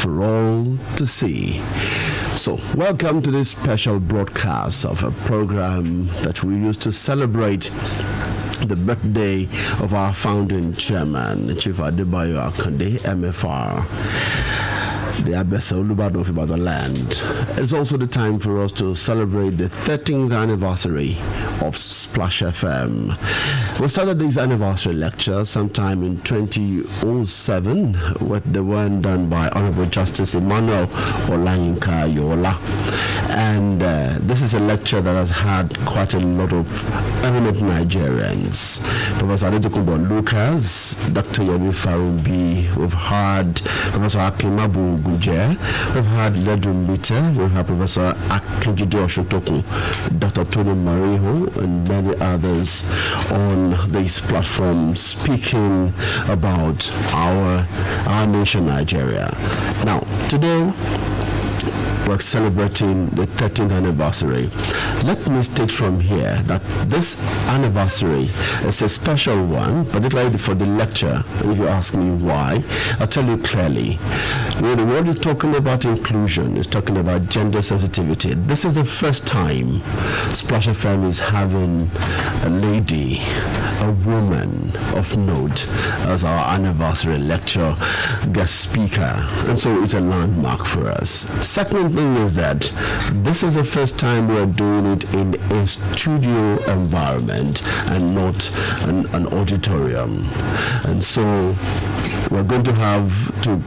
for all to see. So, welcome to this special broadcast of a program that we used to celebrate the birthday of our founding chairman, Chief Adebayo Akande, MFR, the Abese Olubadan of Ibadanland. It's also the time for us to celebrate the 13th anniversary of Splash FM. We started this anniversary lecture sometime in 2007 with the one done by Honorable Justice Emmanuel Olayinka Yola. And this is a lecture that has had quite a lot of eminent Nigerians. Professor Adebayo Lucas, Dr. Yemi Farumbi, we've had Professor Akimabu Guje, we've had Ledum Mite, we've had Professor Akinjide Oshotoku, Dr. Tony Mariho, and many others on this platform speaking about our nation, Nigeria. Now, today, we're celebrating the 13th anniversary. Let me state from here that this anniversary is a special one, particularly for the lecture. And if you ask me why, I'll tell you clearly. The world is talking about inclusion, it's talking about gender sensitivity. This is the first time Splash FM is having a lady, a woman of note as our anniversary lecture guest speaker. And so it's a landmark for us. Second thing is that this is the first time we're doing it in a studio environment and not an auditorium. And so we're going to have to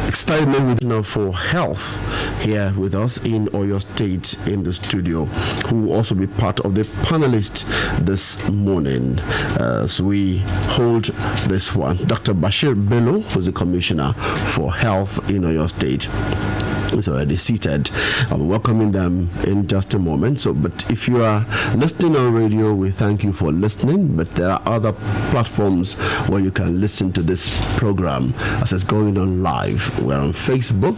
experiment with now for health here with us in Oyo State in the studio, who will also be part of the panelists this morning as we hold this one. Dr. Bashir Bello, who's the Commissioner for Health in Oyo State, is already seated. I'm welcoming them in just a moment. So, but if you are listening on radio, we thank you for listening. But there are other platforms where you can listen to this program as it's going on live. We're on Facebook,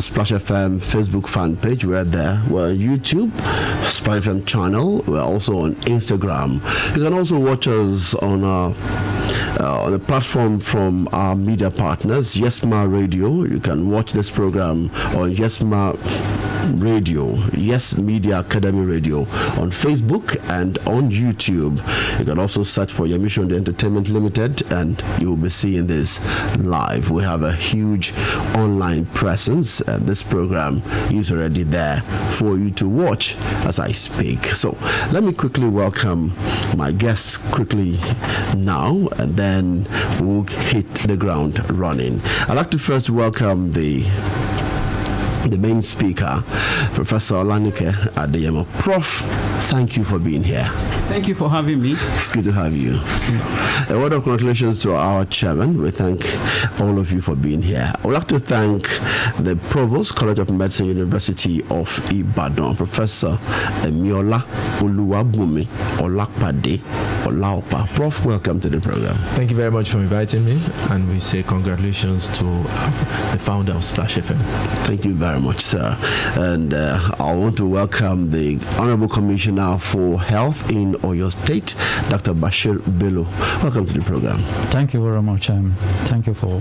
Splash FM Facebook fan page. We're there. We're on YouTube, Splash FM channel. We're also on Instagram. You can also watch us on a platform from our media partners, Yesma Radio. You can watch this program on Yesma Radio, Yes Media Academy Radio, on Facebook and on YouTube. You can also search for Yamisho Entertainment Limited and you will be seeing this live. We have a huge online presence and this program is already there for you to watch as I speak. So let me quickly welcome my guests quickly now and then we'll hit the ground running. I'd like to first welcome the main speaker, Professor Olanike Adeyemo. Prof, thank you for being here. Thank you for having me. It's good to have you. A word of congratulations to our chairman. We thank all of you for being here. I would like to thank the Provost, College of Medicine, University of Ibadan, Professor Emiola Oluwabumi Olakpade Olaopa. Prof, welcome to the program. Thank you very much for inviting me, and we say congratulations to the founder of Splash FM. Thank you very much, sir. And I want to welcome the Honorable Commissioner for Health in Oyo State, Dr. Bashir Bello. Welcome to the program. Thank you very much. Thank you for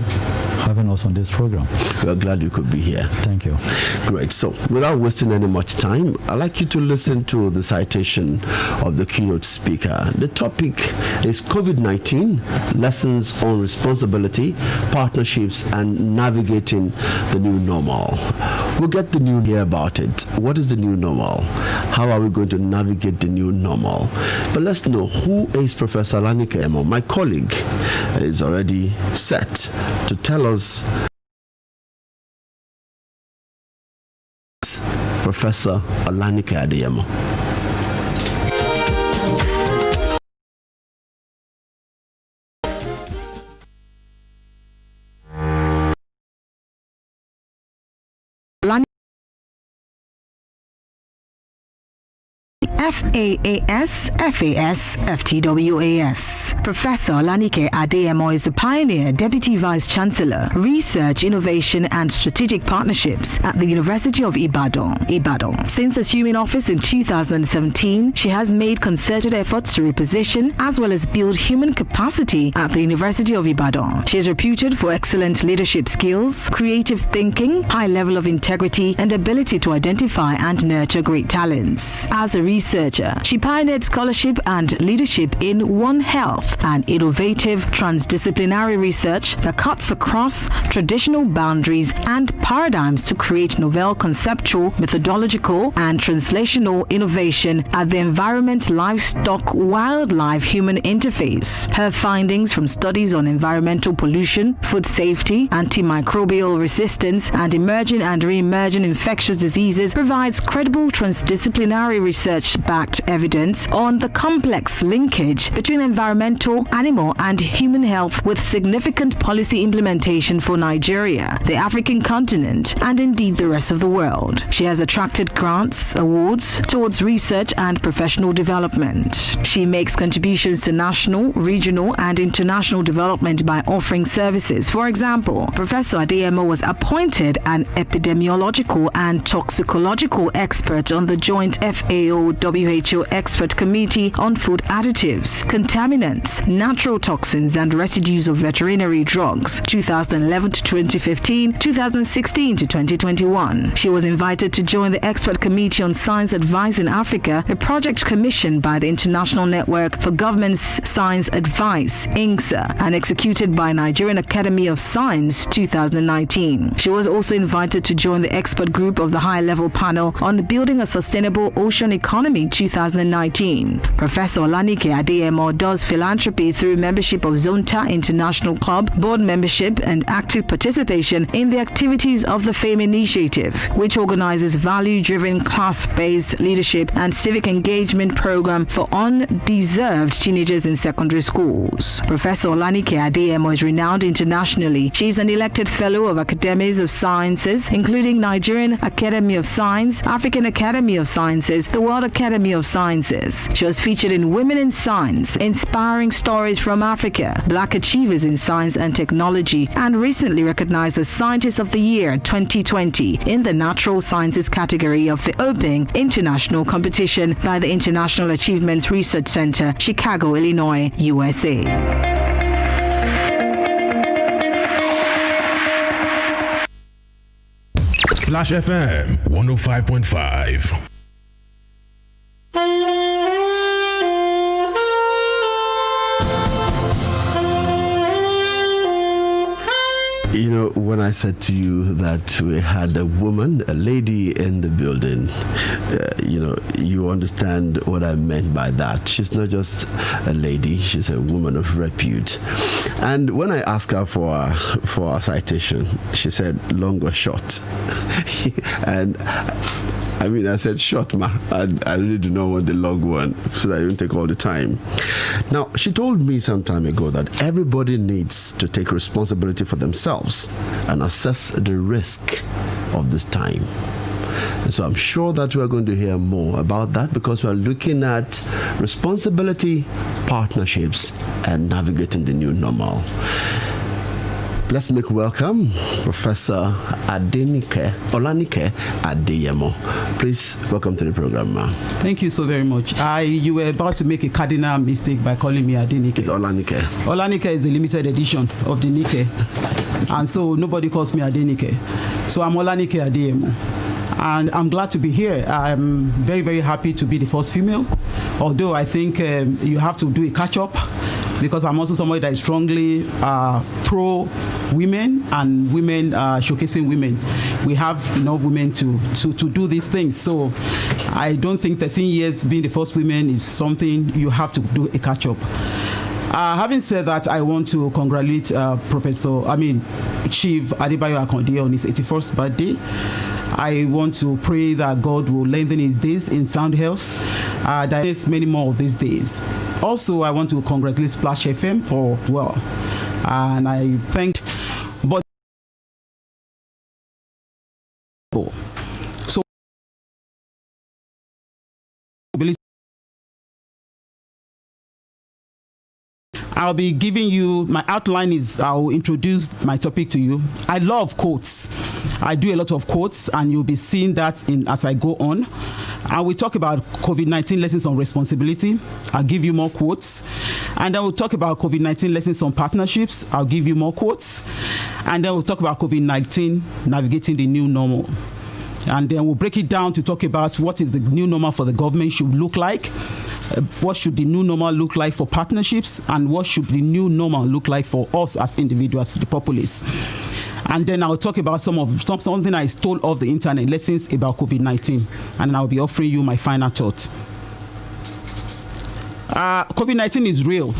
having us on this program. We're glad you could be here. Thank you. Great. So, without wasting any much time, I'd like you to listen to the citation of the keynote speaker. The topic is COVID-19, lessons on responsibility, partnerships, and navigating the new normal. We'll get the new here about it. What is the new normal? How are we going to navigate the new normal? But let's know, who is Professor Olanike Emo? My colleague is already set to tell us. Professor Olanike Adeyemo. FAAS, FAS, FTWAS. Professor Olanike Adeyemo is the pioneer Deputy Vice Chancellor, Research, Innovation and Strategic Partnerships at the University of Ibadan. Since assuming office in 2017, she has made concerted efforts to reposition as well as build human capacity at the University of Ibadan. She is reputed for excellent leadership skills, creative thinking, high level of integrity, and ability to identify and nurture great talents. As a researcher, she pioneered scholarship and leadership in One Health, an innovative transdisciplinary research that cuts across traditional boundaries and paradigms to create novel conceptual, methodological, and translational innovation at the environment, livestock, wildlife, human interface. Her findings from studies on environmental pollution, food safety, antimicrobial resistance, and emerging and re-emerging infectious diseases provides credible transdisciplinary research-backed evidence on the complex linkage between environmental, animal, and human health, with significant policy implementation for Nigeria, the African continent, and indeed the rest of the world. She has attracted grants, awards towards research and professional development. She makes contributions to national, regional, and international development by offering services. For example, Professor Adeyemo was appointed an epidemiological and toxicological expert on the joint FAO-WHO Expert Committee on Food Additives, Contaminants, Natural Toxins, and Residues of Veterinary Drugs, 2011 to 2015, 2016 to 2021. She was invited to join the Expert Committee on Science Advice in Africa, a project commissioned by the International Network for Government Science Advice, INGSA, and executed by Nigerian Academy of Science, 2019. She was also invited to join the expert group of the high-level panel on building a sustainable ocean economy, 2019. Professor Olanike Adeyemo does philanthropy through membership of Zonta International Club, board membership, and active participation in the activities of the FAME Initiative, which organizes value-driven, class-based leadership and civic engagement program for undeserved teenagers in secondary schools. Professor Olanike Adeyemo is renowned internationally. She is an elected fellow of Academies of Sciences, including Nigerian Academy of Science, African Academy of Sciences, the World Academy of Sciences. She was featured in Women in Science, Inspiring Stories from Africa, Black Achievers in Science and Technology, and recently recognized as Scientist of the Year 2020 in the Natural Sciences category of the Open International Competition by the International Achievements Research Center, Chicago, Illinois, USA. Splash FM 105.5. You know, when I said to you that we had a woman, a lady in the building, you understand what I meant by that. She's not just a lady, she's a woman of repute. And when I asked her for a citation, she said long or short. And I said short, ma. I really do not want the long one, so that I don't take all the time. Now, she told me some time ago that everybody needs to take responsibility for themselves and assess the risk of this time. And so I'm sure that we're going to hear more about that, because we're looking at responsibility, partnerships, and navigating the new normal. Let's make welcome Professor Olanike Adeyemo. Please welcome to the program, ma'am. Thank you so very much. You were about to make a cardinal mistake by calling me Adenike. It's Olanike. Olanike is the limited edition of the Nike, and so nobody calls me Adenike. So I'm Olanike Adeyemo, and I'm glad to be here. I'm very, very happy to be the first female, although I think you have to do a catch-up, because I'm also somebody that is strongly pro women and women showcasing women. We have enough women to do these things. So I don't think 13 years being the first woman is something you have to do a catch-up. Having said that, I want to congratulate Chief Adebayo Akande on his 81st birthday. I want to pray that God will lengthen his days in sound health. There is many more of these days. Also, I want to congratulate Splash FM for and I thank. But so I'll be giving you, my outline is I'll introduce my topic to you. I love quotes. I do a lot of quotes, and you'll be seeing that as I go on. I will talk about COVID-19 lessons on responsibility. I'll give you more quotes. And then we'll talk about COVID-19 lessons on partnerships. I'll give you more quotes. And then we'll talk about COVID-19 navigating the new normal. And then we'll break it down to talk about what is the new normal for the government should look like. What should the new normal look like for partnerships, and what should the new normal look like for us as individuals, the populace. And then I'll talk about something I stole off the internet, lessons about COVID-19, and I'll be offering you my final thoughts. COVID-19 is real,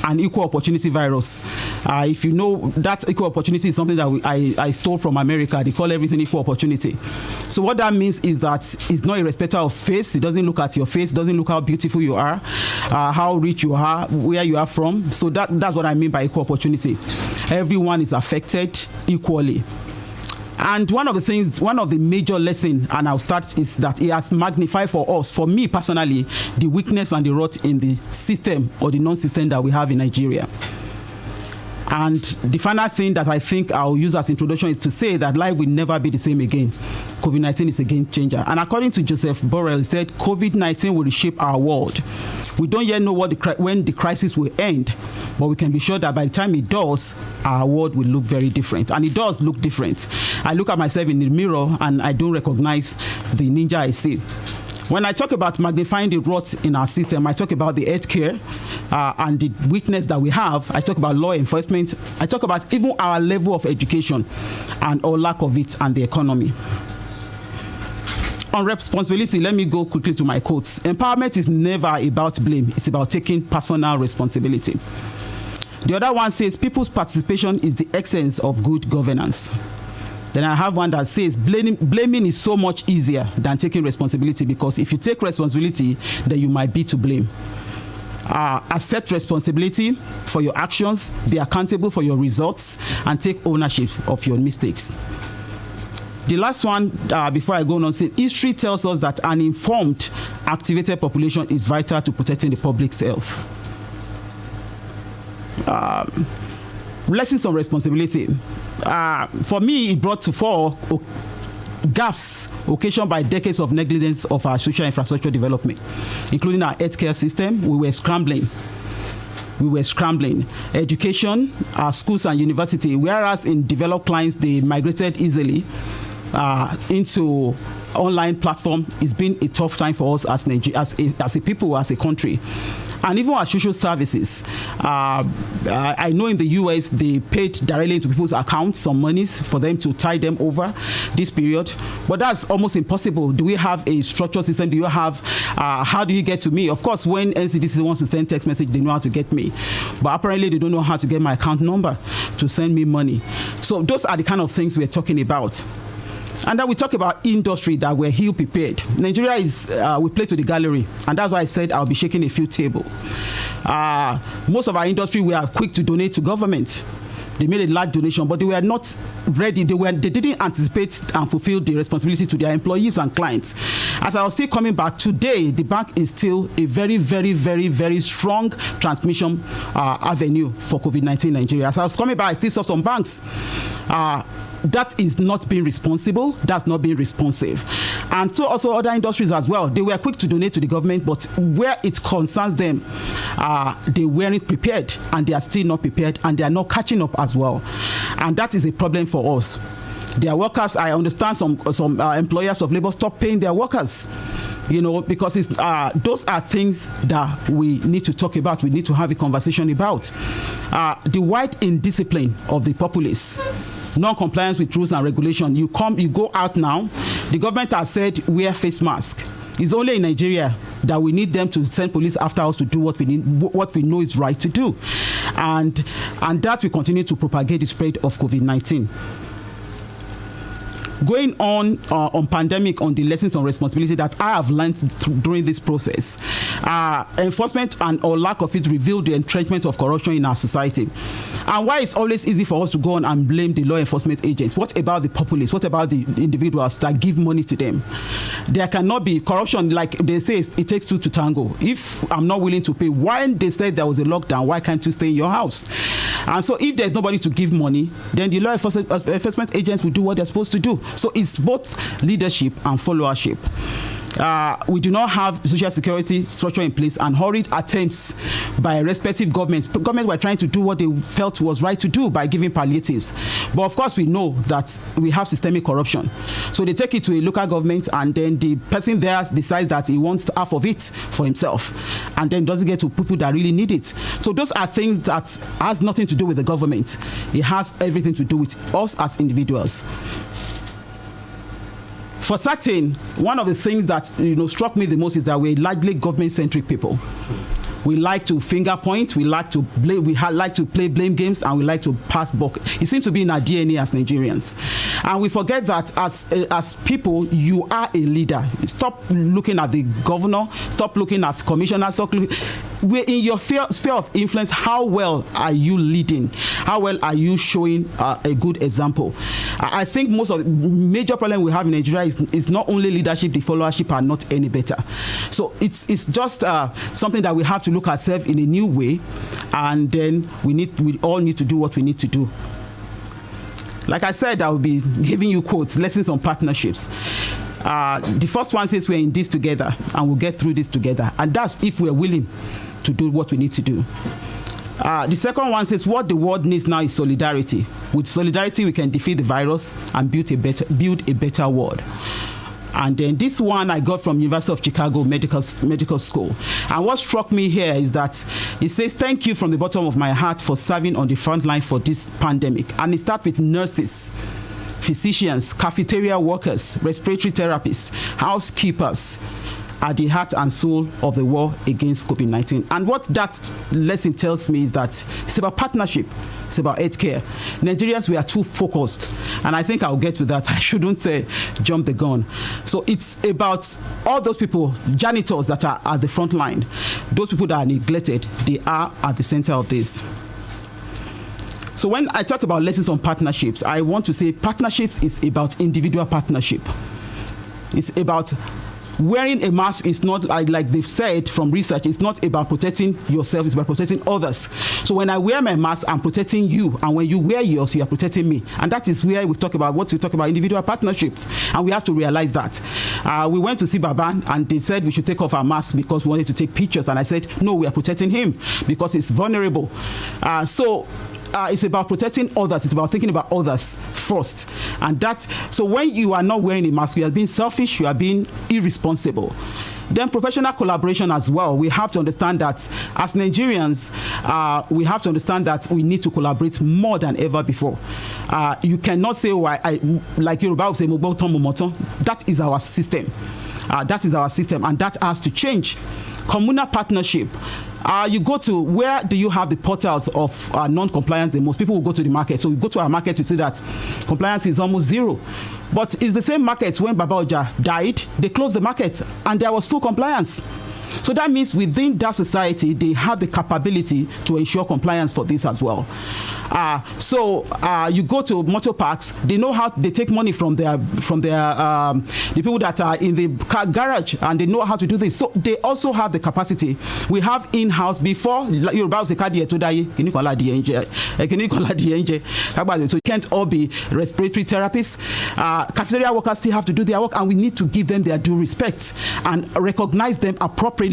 an equal opportunity virus. If you know, that equal opportunity is something that I stole from America. They call everything equal opportunity. So what that means is that it's not irrespective of face. It doesn't look at your face. It doesn't look how beautiful you are, how rich you are, where you are from. So that's what I mean by equal opportunity. Everyone is affected equally. And one of the major lessons, and I'll start, is that it has magnified for us, for me personally, the weakness and the rot in the system or the non-system that we have in Nigeria. And the final thing that I think I'll use as introduction is to say that life will never be the same again. COVID-19 is a game changer. And according to Joseph Borrell, he said COVID-19 will reshape our world. We don't yet know when the crisis will end, but we can be sure that by the time it does, our world will look very different. And it does look different. I look at myself in the mirror and I don't recognize the ninja I see. When I talk about magnifying the rot in our system, I talk about the healthcare and the weakness that we have. I talk about law enforcement. I talk about even our level of education and or lack of it, and the economy. On responsibility, let me go quickly to my quotes. Empowerment is never about blame. It's about taking personal responsibility. The other one says people's participation is the essence of good governance. Then I have one that says blaming is so much easier than taking responsibility, because if you take responsibility, then you might be to blame. Accept responsibility for your actions, be accountable for your results, and take ownership of your mistakes. The last one, before I go on, says history tells us that an informed, activated population is vital to protecting the public's health. Lessons on responsibility. For me, it brought to fore gaps occasioned by decades of negligence of our social infrastructure development, including our healthcare system. We were scrambling. Education, our schools and university, whereas in developed clients, they migrated easily into online platform. It's been a tough time for us as a people, as a country. And even our social services, I know in the US they paid directly into people's accounts some monies for them to tide them over this period, but that's almost impossible. Do we have a structured system? Do you have, how do you get to me? Of course, when NCDC wants to send text message, they know how to get me, but apparently they don't know how to get my account number to send me money. So those are the kind of things we're talking about. And then we talk about industry that we're ill prepared. Nigeria is, we play to the gallery. And that's why I said I'll be shaking a few tables. Most of our industry, we are quick to donate to government. They made a large donation, but they were not ready. They didn't anticipate and fulfill the responsibility to their employees and clients. As I was still coming back today, the bank is still a very, very, very, very strong transmission avenue for COVID-19 in Nigeria. As I was coming back, I still saw some banks. That is not being responsible. That's not being responsive. And so also other industries as well. They were quick to donate to the government, but where it concerns them, they weren't prepared, and they are still not prepared, and they are not catching up as well. And that is a problem for us. Their workers, I understand some employers of labor stop paying their workers, because those are things that we need to talk about. We need to have a conversation about. The wide indiscipline of the populace, non-compliance with rules and regulation. You go out now. The government has said wear face mask. It's only in Nigeria that we need them to send police after us to do what we know is right to do, and that will continue to propagate the spread of COVID-19. going on pandemic, on the lessons on responsibility that I have learned during this process, enforcement and or lack of it revealed the entrenchment of corruption in our society. And why it's always easy for us to go on and blame the law enforcement agents. What about the populace? What about the individuals that give money to them? There cannot be corruption, like they say, it takes two to tango. If I'm not willing to pay, why they said there was a lockdown, why can't you stay in your house? And so if there's nobody to give money, then the law enforcement agents will do what they're supposed to do. So it's both leadership and followership. We do not have social security structure in place, and hurried attempts by respective governments were trying to do what they felt was right to do by giving palliatives. But of course, we know that we have systemic corruption. So they take it to a local government, and then the person there decides that he wants half of it for himself, and then doesn't get to people that really need it. So those are things that has nothing to do with the government. It has everything to do with us as individuals. For certain, one of the things that struck me the most is that we're largely government-centric people. We like to finger point, we like to blame, like to play blame games, and we like to pass buck. It seems to be in our DNA as Nigerians. And we forget that as people, you are a leader. Stop looking at the governor, stop looking at commissioners, we're in your sphere of influence. How well are you leading? How well are you showing a good example? I think most of the major problem we have in Nigeria is not only leadership, the followership are not any better. So it's just something that we have to look ourselves in a new way, and then we all need to do what we need to do. Like I said, I will be giving you quotes, lessons on partnerships. The first one says we're in this together and we'll get through this together, and that's if we're willing to do what we need to do. The second one says what the world needs now is solidarity. With solidarity, we can defeat the virus and build a better world. And then this one I got from University of Chicago Medical School. And what struck me here is that it says, thank you from the bottom of my heart for serving on the front line for this pandemic. And it starts with nurses, physicians, cafeteria workers, respiratory therapists, housekeepers, are the heart and soul of the war against COVID-19. And what that lesson tells me is that it's about partnership. It's about healthcare. Nigerians, we are too focused. And I think I'll get to that. I shouldn't say jump the gun. So it's about all those people, janitors that are at the front line, those people that are neglected, they are at the center of this. So when I talk about lessons on partnerships, I want to say partnerships is about individual partnership. It's about wearing a mask is not like they've said from research, it's not about protecting yourself, it's about protecting others. So when I wear my mask, I'm protecting you, and when you wear yours, you are protecting me. And that is where we talk about individual partnerships, and we have to realize that. We went to see Baban, and they said we should take off our masks because we wanted to take pictures, and I said no, we are protecting him because he's vulnerable. It's about protecting others. It's about thinking about others first. And so when you are not wearing a mask, you are being selfish, you are being irresponsible. Then professional collaboration as well. We have to understand that as Nigerians, we have to understand that we need to collaborate more than ever before. You cannot say, like Yoruba would say, that is our system. That is our system, and that has to change. Communal partnership. You go to, where do you have the portals of non-compliance? Most people will go to the market. So you go to our market, you see that compliance is almost zero. But it's the same market when Baba Oja died, they closed the market and there was full compliance. So that means within that society, they have the capability to ensure compliance for this as well. You go to motor parks, they know how they take money from the people that are in the car garage, and they know how to do this. So they also have the capacity. We have in-house before Yoruba was a so it can't all be respiratory therapists. Cafeteria workers still have to do their work, and we need to give them their due respect and recognize them appropriately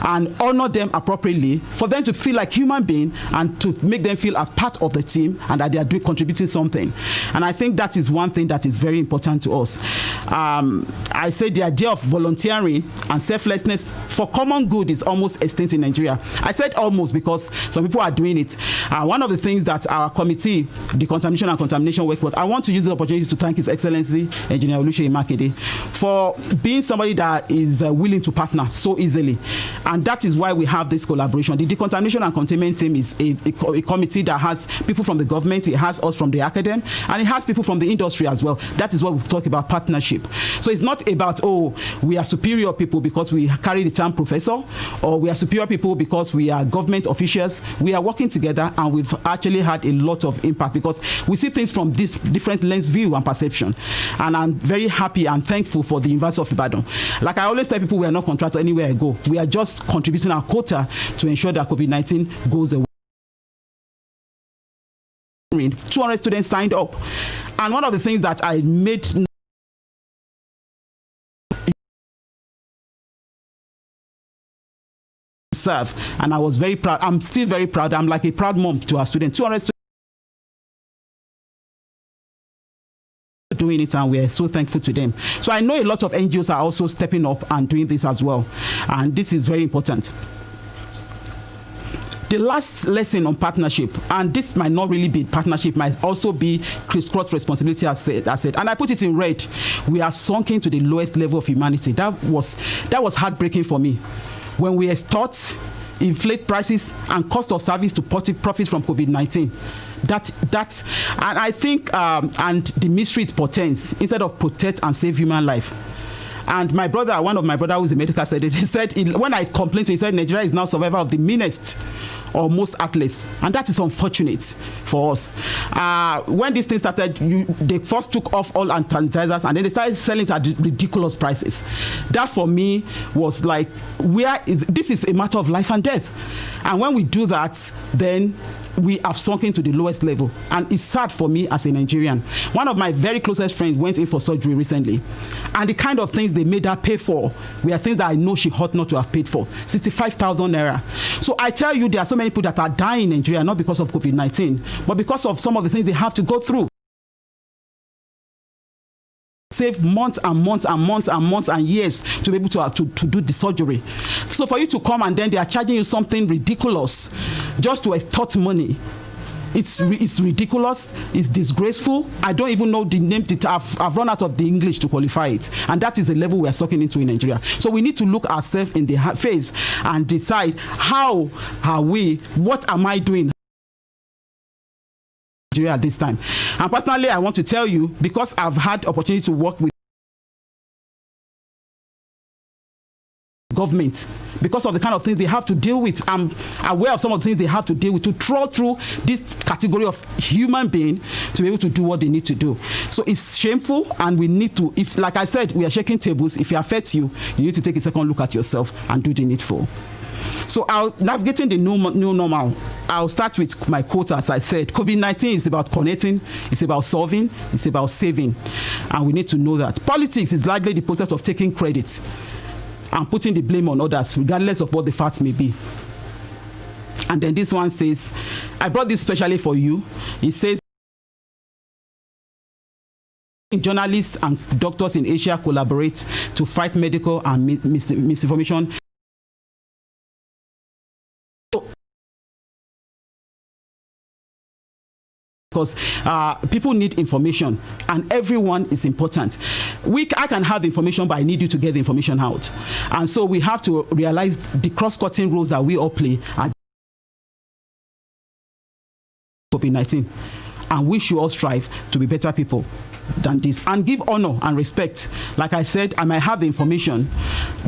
and honor them appropriately for them to feel like human beings and to make them feel as part of the team and that they are contributing something. And I think that is one thing that is very important to us. I say the idea of volunteering and selflessness for common good is almost extinct in Nigeria. I said almost because some people are doing it. One of the things that our committee, the Contamination and Contamination Work, but I want to use the opportunity to thank His Excellency Engineer Oluseyi Makinde for being somebody that is willing to partner. So is easily. And that is why we have this collaboration. The decontamination and containment team is a committee that has people from the government, it has us from the academy, and it has people from the industry as well. That is what we talk about partnership. So it's not about, oh, we are superior people because we carry the term professor, or we are superior people because we are government officials. We are working together, and we've actually had a lot of impact because we see things from this different lens view and perception. And I'm very happy and thankful for the University of Ibadan. Like I always tell people, we are not contracted anywhere I go. We are just contributing our quota to ensure that COVID-19 goes away. 200 students signed up. And one of the things that I made serve, and I was very proud. I'm still very proud. I'm like a proud mom to our students. 200 students doing it, and we're so thankful to them. So I know a lot of NGOs are also stepping up and doing this as well, and this is very important. The last lesson on partnership, and this might not really be partnership, might also be crisscross responsibility, as said, and I put it in red. We are sunken to the lowest level of humanity. That was heartbreaking for me. When we extort, inflate prices, and cost of service to profit from COVID-19. And I think, and the mystery it portends, instead of protect and save human life. And my brother, one of my brother who's a medical said it, he said, when I complained to him, he said, Nigeria is now survivor of the meanest or most athletes, and that is unfortunate for us. When this thing started, they first took off all sanitizers, and then they started selling it at ridiculous prices. That for me was like, this is a matter of life and death. And when we do that, then we have sunk into the lowest level, and it's sad for me as a Nigerian. One of my very closest friends went in for surgery recently, and the kind of things they made her pay for were things that I know she ought not to have paid for. 65,000 naira. So I tell you, there are so many people that are dying in Nigeria, not because of COVID-19, but because of some of the things they have to go through. Save months and months and months and months and years to be able to do the surgery. So for you to come and then they are charging you something ridiculous just to extort money, it's ridiculous, it's disgraceful. I don't even know the name. I've run out of the English to qualify it, and that is the level we are sucking into in Nigeria. So we need to look ourselves in the face and decide, how are we, what am I doing at this time? And personally, I want to tell you, because I've had opportunity to work with government, because of the kind of things they have to deal with, I'm aware of some of the things they have to deal with to trawl through this category of human being to be able to do what they need to do. So it's shameful, and we need to, if, like I said, we are shaking tables. If it affects you, you need to take a second look at yourself and do the needful. So navigating the new normal, I'll start with my quote. As I said, COVID-19 is about connecting, it's about solving, it's about saving, and we need to know that. Politics is largely the process of taking credit and putting the blame on others, regardless of what the facts may be. And then this one says, I brought this specially for you. It says, journalists and doctors in Asia collaborate to fight medical and misinformation. Because people need information, and everyone is important. I can have the information, but I need you to get the information out. And so we have to realize the cross-cutting roles that we all play at COVID-19. And we should all strive to be better people than this, and give honor and respect. Like I said, I might have the information,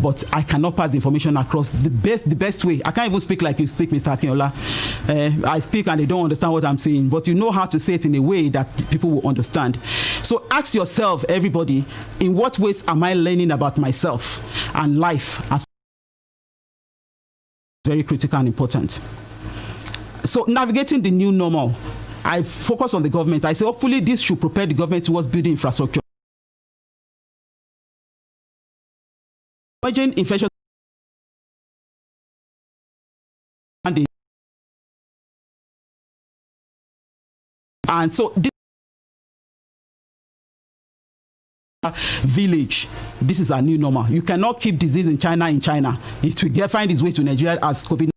but I cannot pass the information across the best way. I can't even speak like you speak, Mr. Akinola. I speak and they don't understand what I'm saying, but you know how to say it in a way that people will understand. So ask yourself, everybody, in what ways am I learning about myself and life as very critical and important. So navigating the new normal, I focus on the government. I say, hopefully, this should prepare the government towards building infrastructure. Emerging inflation and so this village. This is a new normal. You cannot keep disease in China. It will find its way to Nigeria as COVID.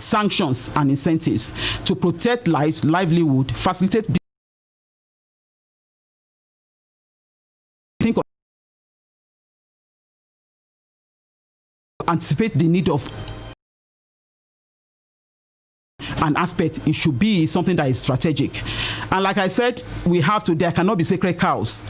Sanctions and incentives to protect lives, livelihood, facilitate anticipate the need of an aspect, it should be something that is strategic. And like I said, there cannot be sacred cows.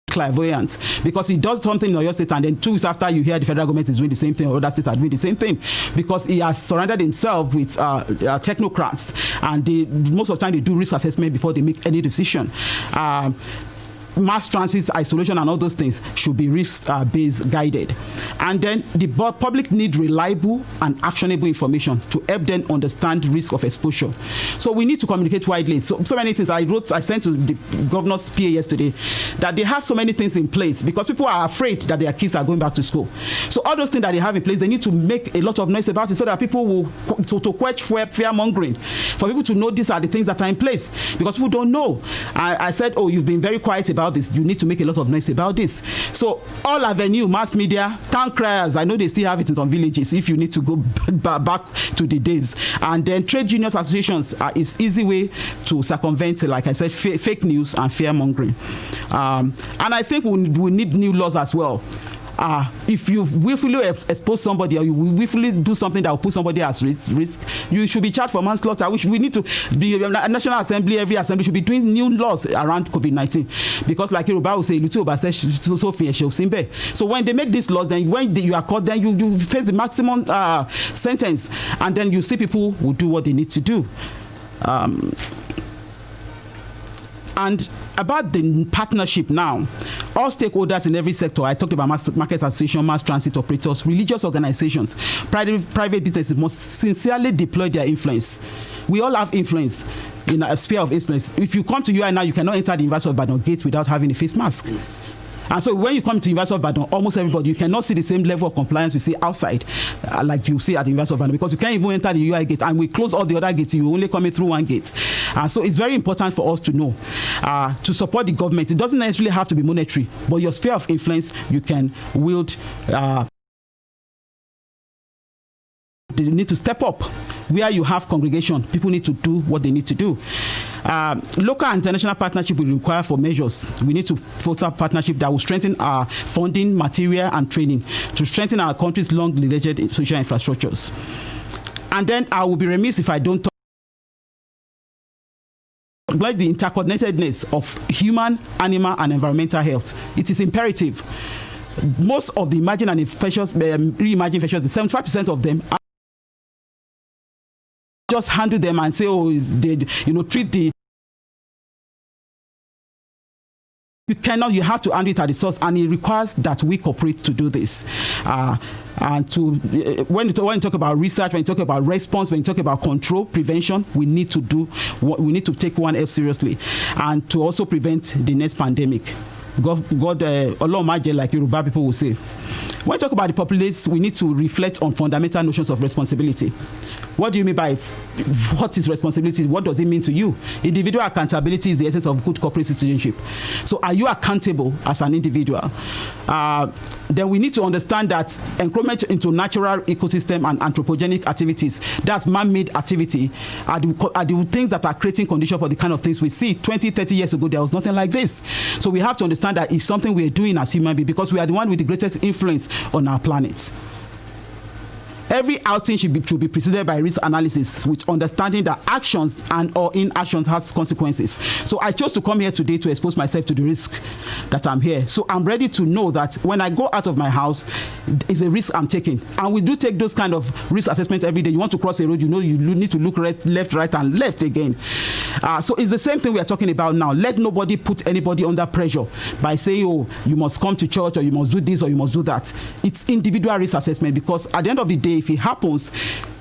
Clairvoyant, because he does something in Oyo State and then 2 weeks after you hear the federal government is doing the same thing or other states are doing the same thing, because he has surrounded himself with technocrats, and most of the time they do risk assessment before they make any decision. Mass transit, isolation, and all those things should be risk-based guided. And then the public need reliable and actionable information to help them understand risk of exposure. So we need to communicate widely. So many things I sent to the governor's PA yesterday, that they have so many things in place because people are afraid that their kids are going back to school. So all those things that they have in place, they need to make a lot of noise about it so that people will to quench fear mongering, for people to know these are the things that are in place, because people don't know. I said, oh, you've been very quiet about this, you need to make a lot of noise about this. So all avenue, mass media, town criers, I know they still have it in some villages if you need to go back to the days. And then trade unions associations is easy way to circumvent, like I said, fake news and fear mongering. And I think we need new laws as well. If you willfully expose somebody or you willfully do something that will put somebody at risk, you should be charged for manslaughter, which we need to be. National Assembly, every assembly should be doing new laws around COVID-19, because like Yoruba will say, so when they make these laws, then when you are caught, then you face the maximum sentence, and then you see people will do what they need to do. And about the partnership now, all stakeholders in every sector, I talked about market association, mass transit operators, religious organizations, private businesses must sincerely deploy their influence. We all have influence in a sphere of influence. If you come to UI now, you cannot enter the University of Ibadan gate without having a face mask. And so when you come to University of Ibadan, almost everybody, you cannot see the same level of compliance you see outside, like you see at the University of Ibadan, because you can't even enter the UI gate, and we close all the other gates. You only coming through one gate. So it's very important for us to know, to support the government. It doesn't necessarily have to be monetary, but your sphere of influence, you can wield. They need to step up. Where you have congregation, people need to do what they need to do. Local and international partnership will require for measures. We need to foster partnership that will strengthen our funding, material, and training to strengthen our country's long-related social infrastructures. And then I will be remiss if I don't talk about the interconnectedness of human, animal, and environmental health. It is imperative. Most of the emerging and infectious, re-emerging infections, 75% of them are just handle them and say, oh, they, treat the. You have to handle it at the source, and it requires that we cooperate to do this. And when you talk about research, when you talk about response, when you talk about control, prevention, we need to take one else seriously, and to also prevent the next pandemic. Like Yoruba people will say. When we talk about the populace, we need to reflect on fundamental notions of responsibility. What do you mean by what is responsibility? What does it mean to you? Individual accountability is the essence of good corporate citizenship. So are you accountable as an individual? Then we need to understand that encroachment into natural ecosystem and anthropogenic activities, that's man-made activity, are the things that are creating conditions for the kind of things we see. 20, 30 years ago, there was nothing like this. So we have to understand that it's something we are doing as human beings, because we are the one with the greatest influence on our planet. Every outing should be preceded by risk analysis, with understanding that actions and or inactions has consequences. So I chose to come here today to expose myself to the risk that I'm here. So I'm ready to know that when I go out of my house, it's a risk I'm taking. And we do take those kind of risk assessment every day. You want to cross a road, you need to look left, right, and left again. So it's the same thing we are talking about now. Let nobody put anybody under pressure by saying, oh, you must come to church, or you must do this, or you must do that. It's individual risk assessment, because at the end of the day, if it happens,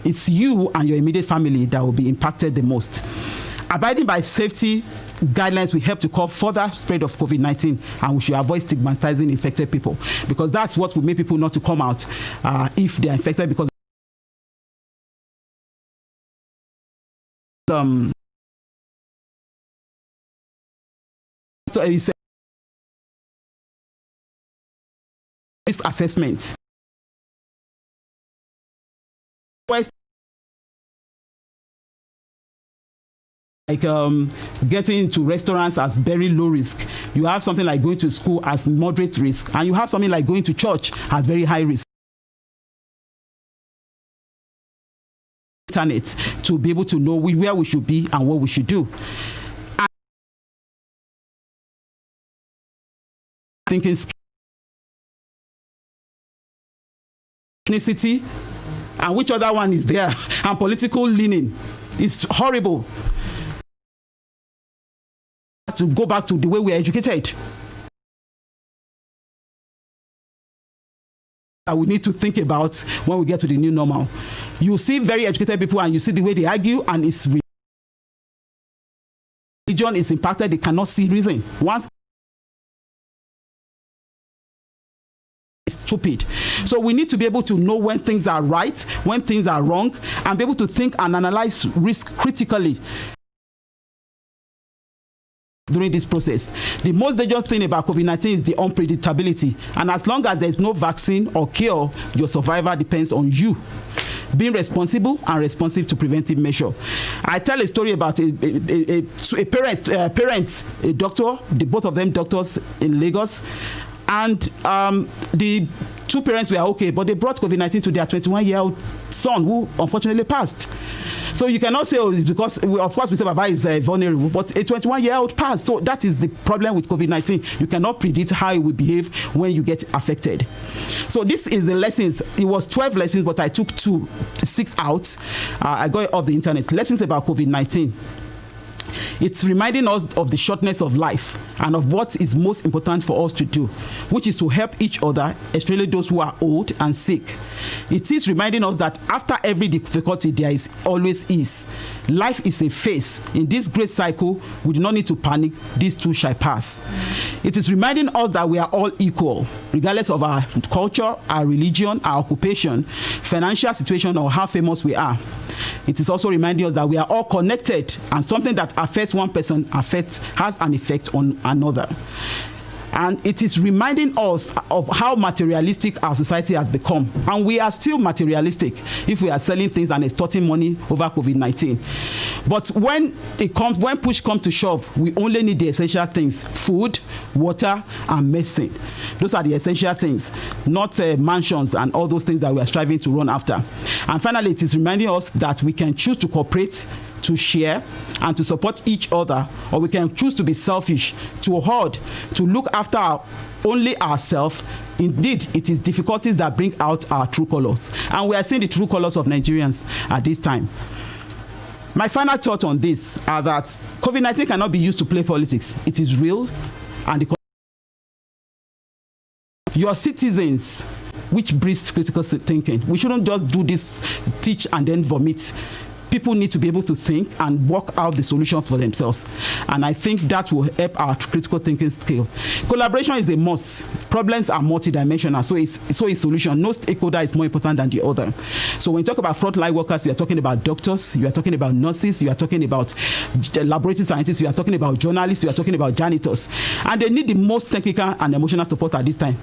it's you and your immediate family that will be impacted the most. Abiding by safety guidelines will help to curb further spread of COVID-19, and we should avoid stigmatizing infected people, because that's what will make people not to come out if they are infected, because so you say risk assessment. like getting into restaurants as very low risk. You have something like going to school as moderate risk, and you have something like going to church as very high risk. Internet to be able to know where we should be and what we should do. And thinking ethnicity, and which other one is there, and political leaning. It's horrible. To go back to the way we are educated. That we need to think about when we get to the new normal. You see very educated people and you see the way they argue, and it's religion is impacted. They cannot see reason. Once it's stupid. So we need to be able to know when things are right, when things are wrong, and be able to think and analyze risk critically during this process. The most dangerous thing about COVID-19 is the unpredictability. And as long as there's no vaccine or cure, your survival depends on you being responsible and responsive to preventive measure. I tell a story about a parent, a doctor, both of them doctors in Lagos, and the two parents were okay, but they brought COVID-19 to their 21-year-old son, who unfortunately passed. So you cannot say, oh, it's because, of course, we say Baba is vulnerable, but a 21-year-old passed. So that is the problem with COVID-19. You cannot predict how it will behave when you get affected. So this is the lessons. It was 12 lessons, but I took 6 out. I got it off the internet. Lessons about COVID-19. It's reminding us of the shortness of life and of what is most important for us to do, which is to help each other, especially those who are old and sick. It is reminding us that after every difficulty, there is always ease. Life is a phase. In this great cycle, we do not need to panic. These too shall pass. It is reminding us that we are all equal, regardless of our culture, our religion, our occupation, financial situation, or how famous we are. It is also reminding us that we are all connected, and something that affects one person has an effect on another. And it is reminding us of how materialistic our society has become. And we are still materialistic if we are selling things and extorting money over COVID-19. But when push comes to shove, we only need the essential things: food, water, and medicine. Those are the essential things, not mansions and all those things that we are striving to run after. And finally, it is reminding us that we can choose to cooperate, to share, and to support each other, or we can choose to be selfish, to hoard, to look after only ourselves. Indeed, it is difficulties that bring out our true colors, and we are seeing the true colors of Nigerians at this time. My final thought on this are that COVID-19 cannot be used to play politics. It is real, and your citizens, which breeds critical thinking. We shouldn't just do this, teach and then vomit. People need to be able to think and work out the solutions for themselves. And I think that will help our critical thinking skill. Collaboration is a must. Problems are multidimensional, so is solution. No stakeholder is more important than the other. So when you talk about frontline workers, you are talking about doctors, you are talking about nurses, you are talking about laboratory scientists, you are talking about journalists, you are talking about janitors. And they need the most technical and emotional support at this time.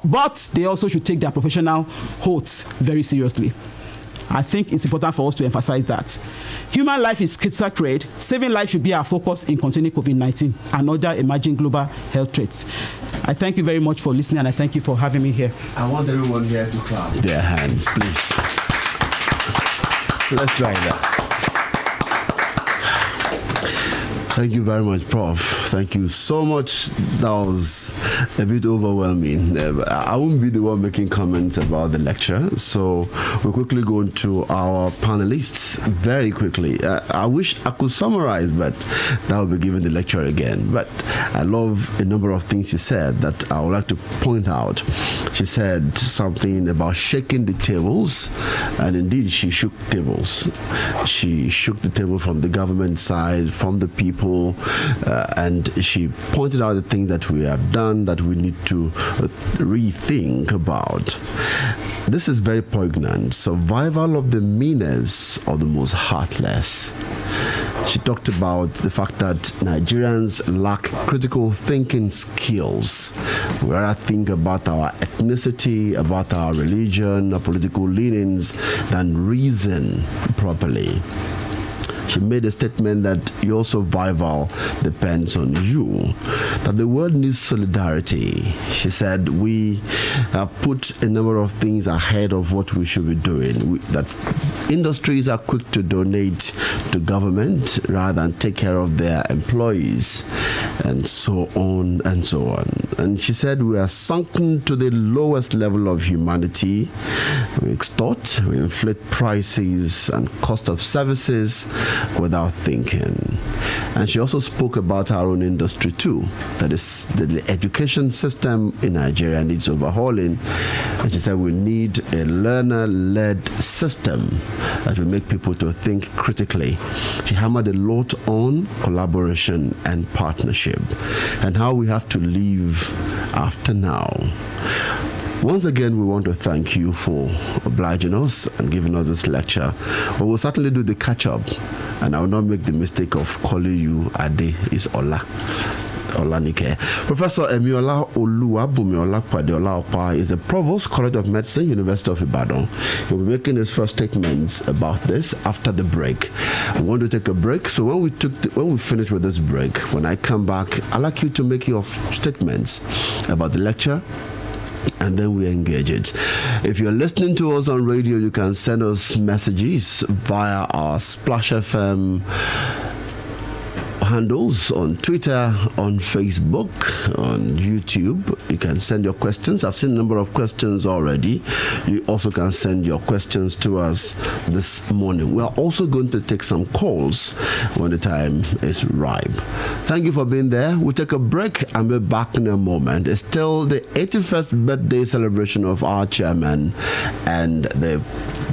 But they also should take their professional oaths very seriously. I think it's important for us to emphasize that. Human life is sacred. Saving life should be our focus in containing COVID-19 and other emerging global health threats. I thank you very much for listening, and I thank you for having me here. I want everyone here to clap their hands, please. Let's try that. Thank you very much, Prof. Thank you so much. That was a bit overwhelming. I won't be the one making comments about the lecture, so we'll quickly go into our panelists very quickly. I wish I could summarize, but that will be giving the lecture again. But I love a number of things she said that I would like to point out. She said something about shaking the tables, and indeed she shook tables. She shook the table from the government side, from the people, and she pointed out the things that we have done that we need to rethink about. This is very poignant. Survival of the meanest or the most heartless. She talked about the fact that Nigerians lack critical thinking skills. We rather think about our ethnicity, about our religion, our political leanings, than reason properly. She made a statement that your survival depends on you, that the world needs solidarity. She said, we have put a number of things ahead of what we should be doing. That industries are quick to donate to government rather than take care of their employees, and so on and so on. And she said, we are sunken to the lowest level of humanity. We extort, we inflate prices and cost of services without thinking. And she also spoke about our own industry too, that is the education system in Nigeria needs overhauling. And she said we need a learner-led system that will make people to think critically. She hammered a lot on collaboration and partnership and how we have to live after now. Once again, we want to thank you for obliging us and giving us this lecture. We will certainly do the catch-up, and I will not make the mistake of calling you Ade. It's Olanike. Professor Emiola Oluwabumi Olakwade is the Provost, College of Medicine, University of Ibadan. He'll be making his first statements about this after the break. I want to take a break, so when we finish with this break, when I come back, I'd like you to make your statements about the lecture, and then we engage it. If you're listening to us on radio, you can send us messages via our Splash FM handles on Twitter, on Facebook, on YouTube. You can send your questions. I've seen a number of questions already. You also can send your questions to us this morning. We are also going to take some calls when the time is ripe. Thank you for being there. We'll take a break and be back in a moment. It's still the 81st birthday celebration of our chairman and the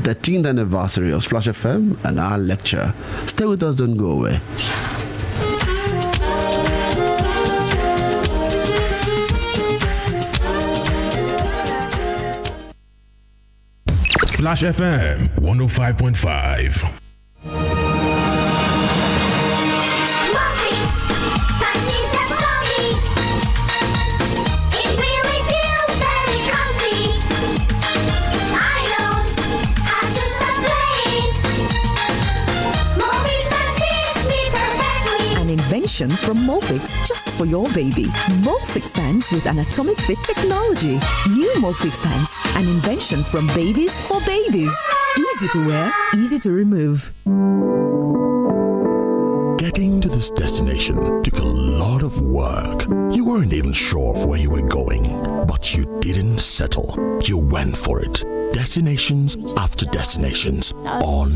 13th anniversary of Splash FM and our lecture. Stay with us, don't go away. Splash FM 105.5. From Molfix just for your baby. Molfix pants with anatomic fit technology. New Molfix pants, an invention from babies for babies. Easy to wear, easy to remove. Getting to this destination took a lot of work. You weren't even sure of where you were going, but you didn't settle. You went for it. Destinations after destinations, on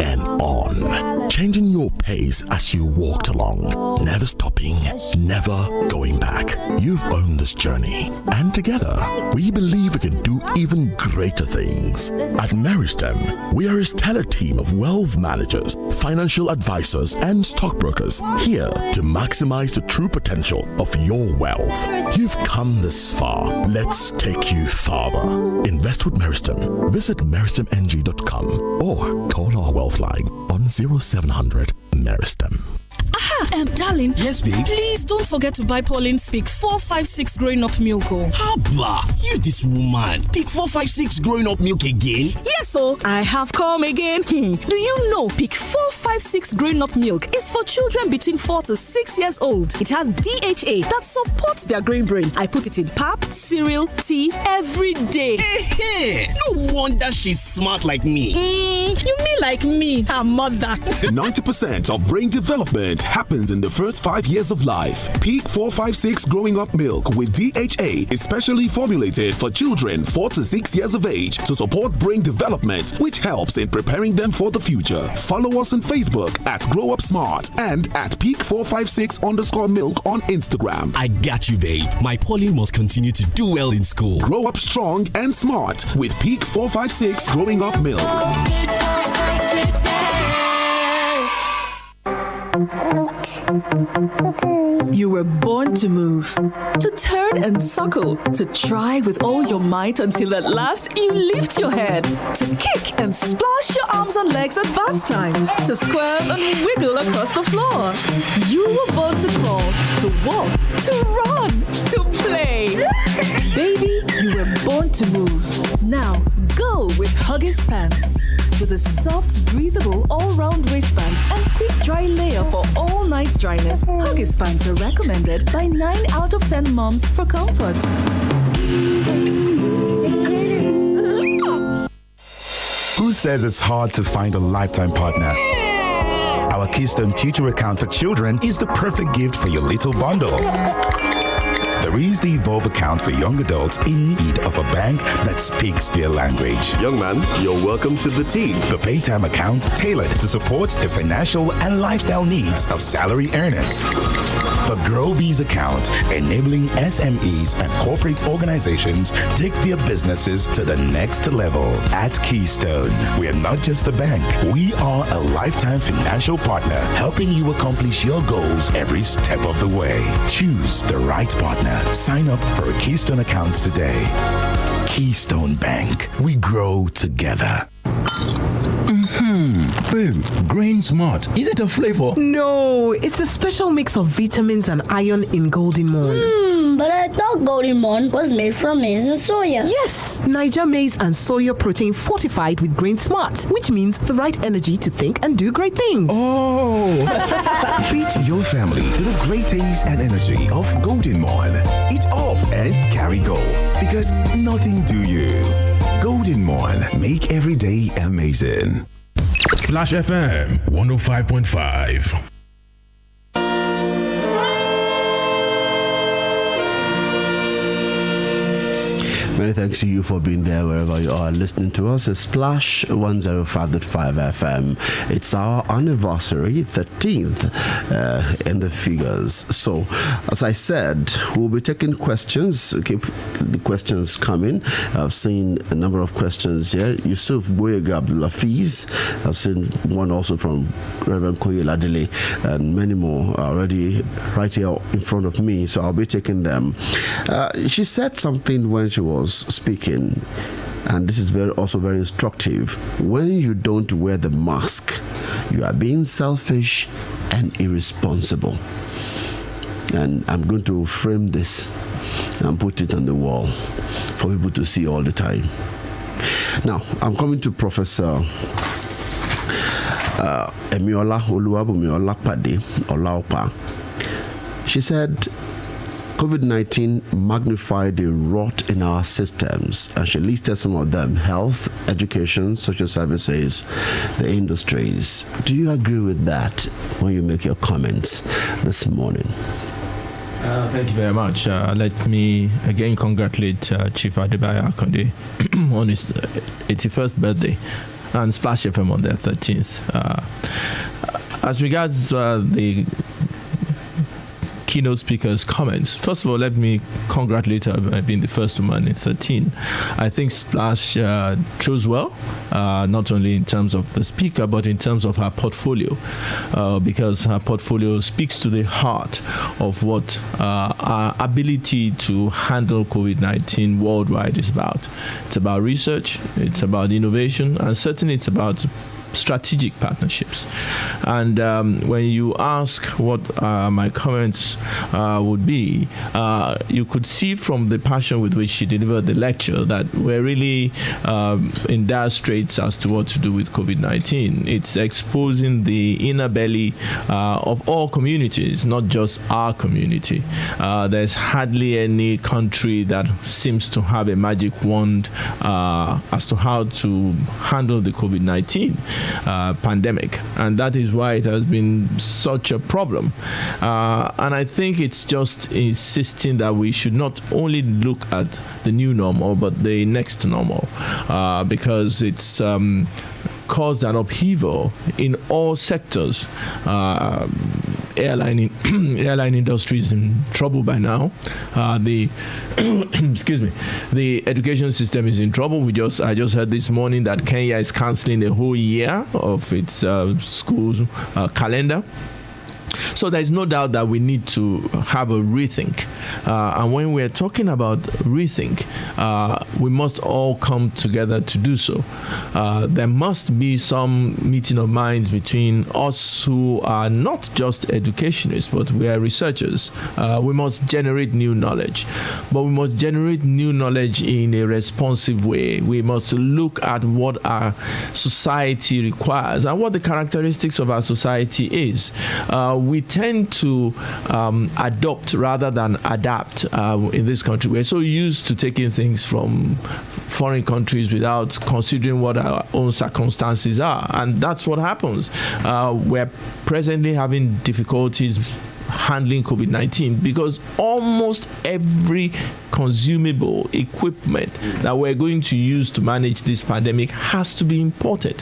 and on. Changing your pace as you walked along, never stopping, never going back. You've owned this journey, and together, we believe we can do even greater things. At Meristem, we are a stellar team of wealth managers, financial advisors, and stockbrokers here to maximize the true potential of your wealth. You've come this far. Let's take you farther. Invest with Meristem. Visit meristemng.com or call our wealth line on 0700 Meristem. Aha, darling. Yes, babe. Please don't forget to buy Pauline's Peak 456 growing up milk. Habla, you this woman. Peak 456 growing up milk again? Yes, so I have come again. Do you know Peak 456 growing up milk is for children between 4 to 6 years old? It has DHA that supports their growing brain. I put it in pap, cereal, tea every day. Hey, no wonder she's smart like me. You mean like me, her mother? 90% of brain development happens in the first 5 years of life. Peak 456 growing up milk with DHA is specially formulated for children 4 to 6 years of age to support brain development, which helps in preparing them for the future. Follow us on Facebook at Grow Up Smart and at Peak 456_milk on Instagram. I got you, babe. My Pauline must continue to do well in school. Grow up strong and smart with Peak 456 growing up milk. You were born to move, to turn and suckle, to try with all your might until at last you lift your head, to kick and splash your arms and legs at bath time, to squirm and wiggle across the floor. You were born to crawl, to walk, to run, to play. Baby, you were born to move. Now go with Hug Huggies Pants. With a soft, breathable, all-round waistband and quick dry layer for all night dryness, Huggies Pants are recommended by 9 out of 10 moms for comfort. Who says it's hard to find a lifetime partner? Our Keystone Future Account for Children is the perfect gift for your little bundle. There is the Evolve account for young adults in need of a bank that speaks their language. Young man, you're welcome to the team. The Paytime account tailored to support the financial and lifestyle needs of salary earners. The GrowBees account enabling SMEs and corporate organizations take their businesses to the next level. At Keystone, we are not just a bank. We are a lifetime financial partner, helping you accomplish your goals every step of the way. Choose the right partner. Sign up for a Keystone account today. Keystone Bank. We grow together. Babe, Grain Smart. Is it a flavor? No, it's a special mix of vitamins and iron in Golden Morn. But I thought Golden Morn was made from maize and soya. Yes, Niger maize and soya protein fortified with Grain Smart, which means the right energy to think and do great things. Oh! Treat your family to the great taste and energy of Golden Morn. Eat up and carry go, because nothing do you. Golden Morn, make every day amazing. Splash FM 105.5. Many thanks to you for being there wherever you are listening to us. It's Splash 105.5 FM. It's our anniversary, 13th in the figures. So, as I said, we'll be taking questions. Keep the questions coming. I've seen a number of questions here. Yusuf Boyega Abdulafiz. I've seen one also from Reverend Koye Ladele, and many more are already right here in front of me. So I'll be taking them. She said something when she was speaking, and this is also very instructive. When you don't wear the mask, you are being selfish and irresponsible. And I'm going to frame this and put it on the wall for people to see all the time. Now, I'm coming to Professor Emiola Oluwabumi Olapade Olaopa. She said, COVID-19 magnified the rot in our systems, and she listed some of them: health, education, social services, the industries. Do you agree with that when you make your comments this morning? Thank you very much. Let me again congratulate Chief Adebayo Akande on his 81st birthday and Splash FM on their 13th. As regards the keynote speaker's comments, first of all, let me congratulate her on being the first woman in 13. I think Splash chose well, not only in terms of the speaker, but in terms of her portfolio, because her portfolio speaks to the heart of what our ability to handle COVID-19 worldwide is about. It's about research, it's about innovation, and certainly it's about strategic partnerships. And when you ask what my comments would be, you could see from the passion with which she delivered the lecture that we're really in dire straits as to what to do with COVID-19. It's exposing the inner belly of all communities, not just our community. There's hardly any country that seems to have a magic wand as to how to handle the COVID-19 pandemic, and that is why it has been such a problem. And I think it's just insisting that we should not only look at the new normal, but the next normal, because it's caused an upheaval in all sectors. Airline industry is in trouble by now. The the education system is in trouble. I just heard this morning that Kenya is cancelling a whole year of its schools calendar. So there's no doubt that we need to have a rethink. And when we're talking about rethink, we must all come together to do so. There must be some meeting of minds between us who are not just educationists, but we are researchers. We must generate new knowledge. But we must generate new knowledge in a responsive way. We must look at what our society requires and what the characteristics of our society is. We tend to adopt rather than adapt in this country. We're so used to taking things from foreign countries without considering what our own circumstances are. And that's what happens. We're presently having difficulties handling COVID-19 because almost every consumable equipment that we're going to use to manage this pandemic has to be imported.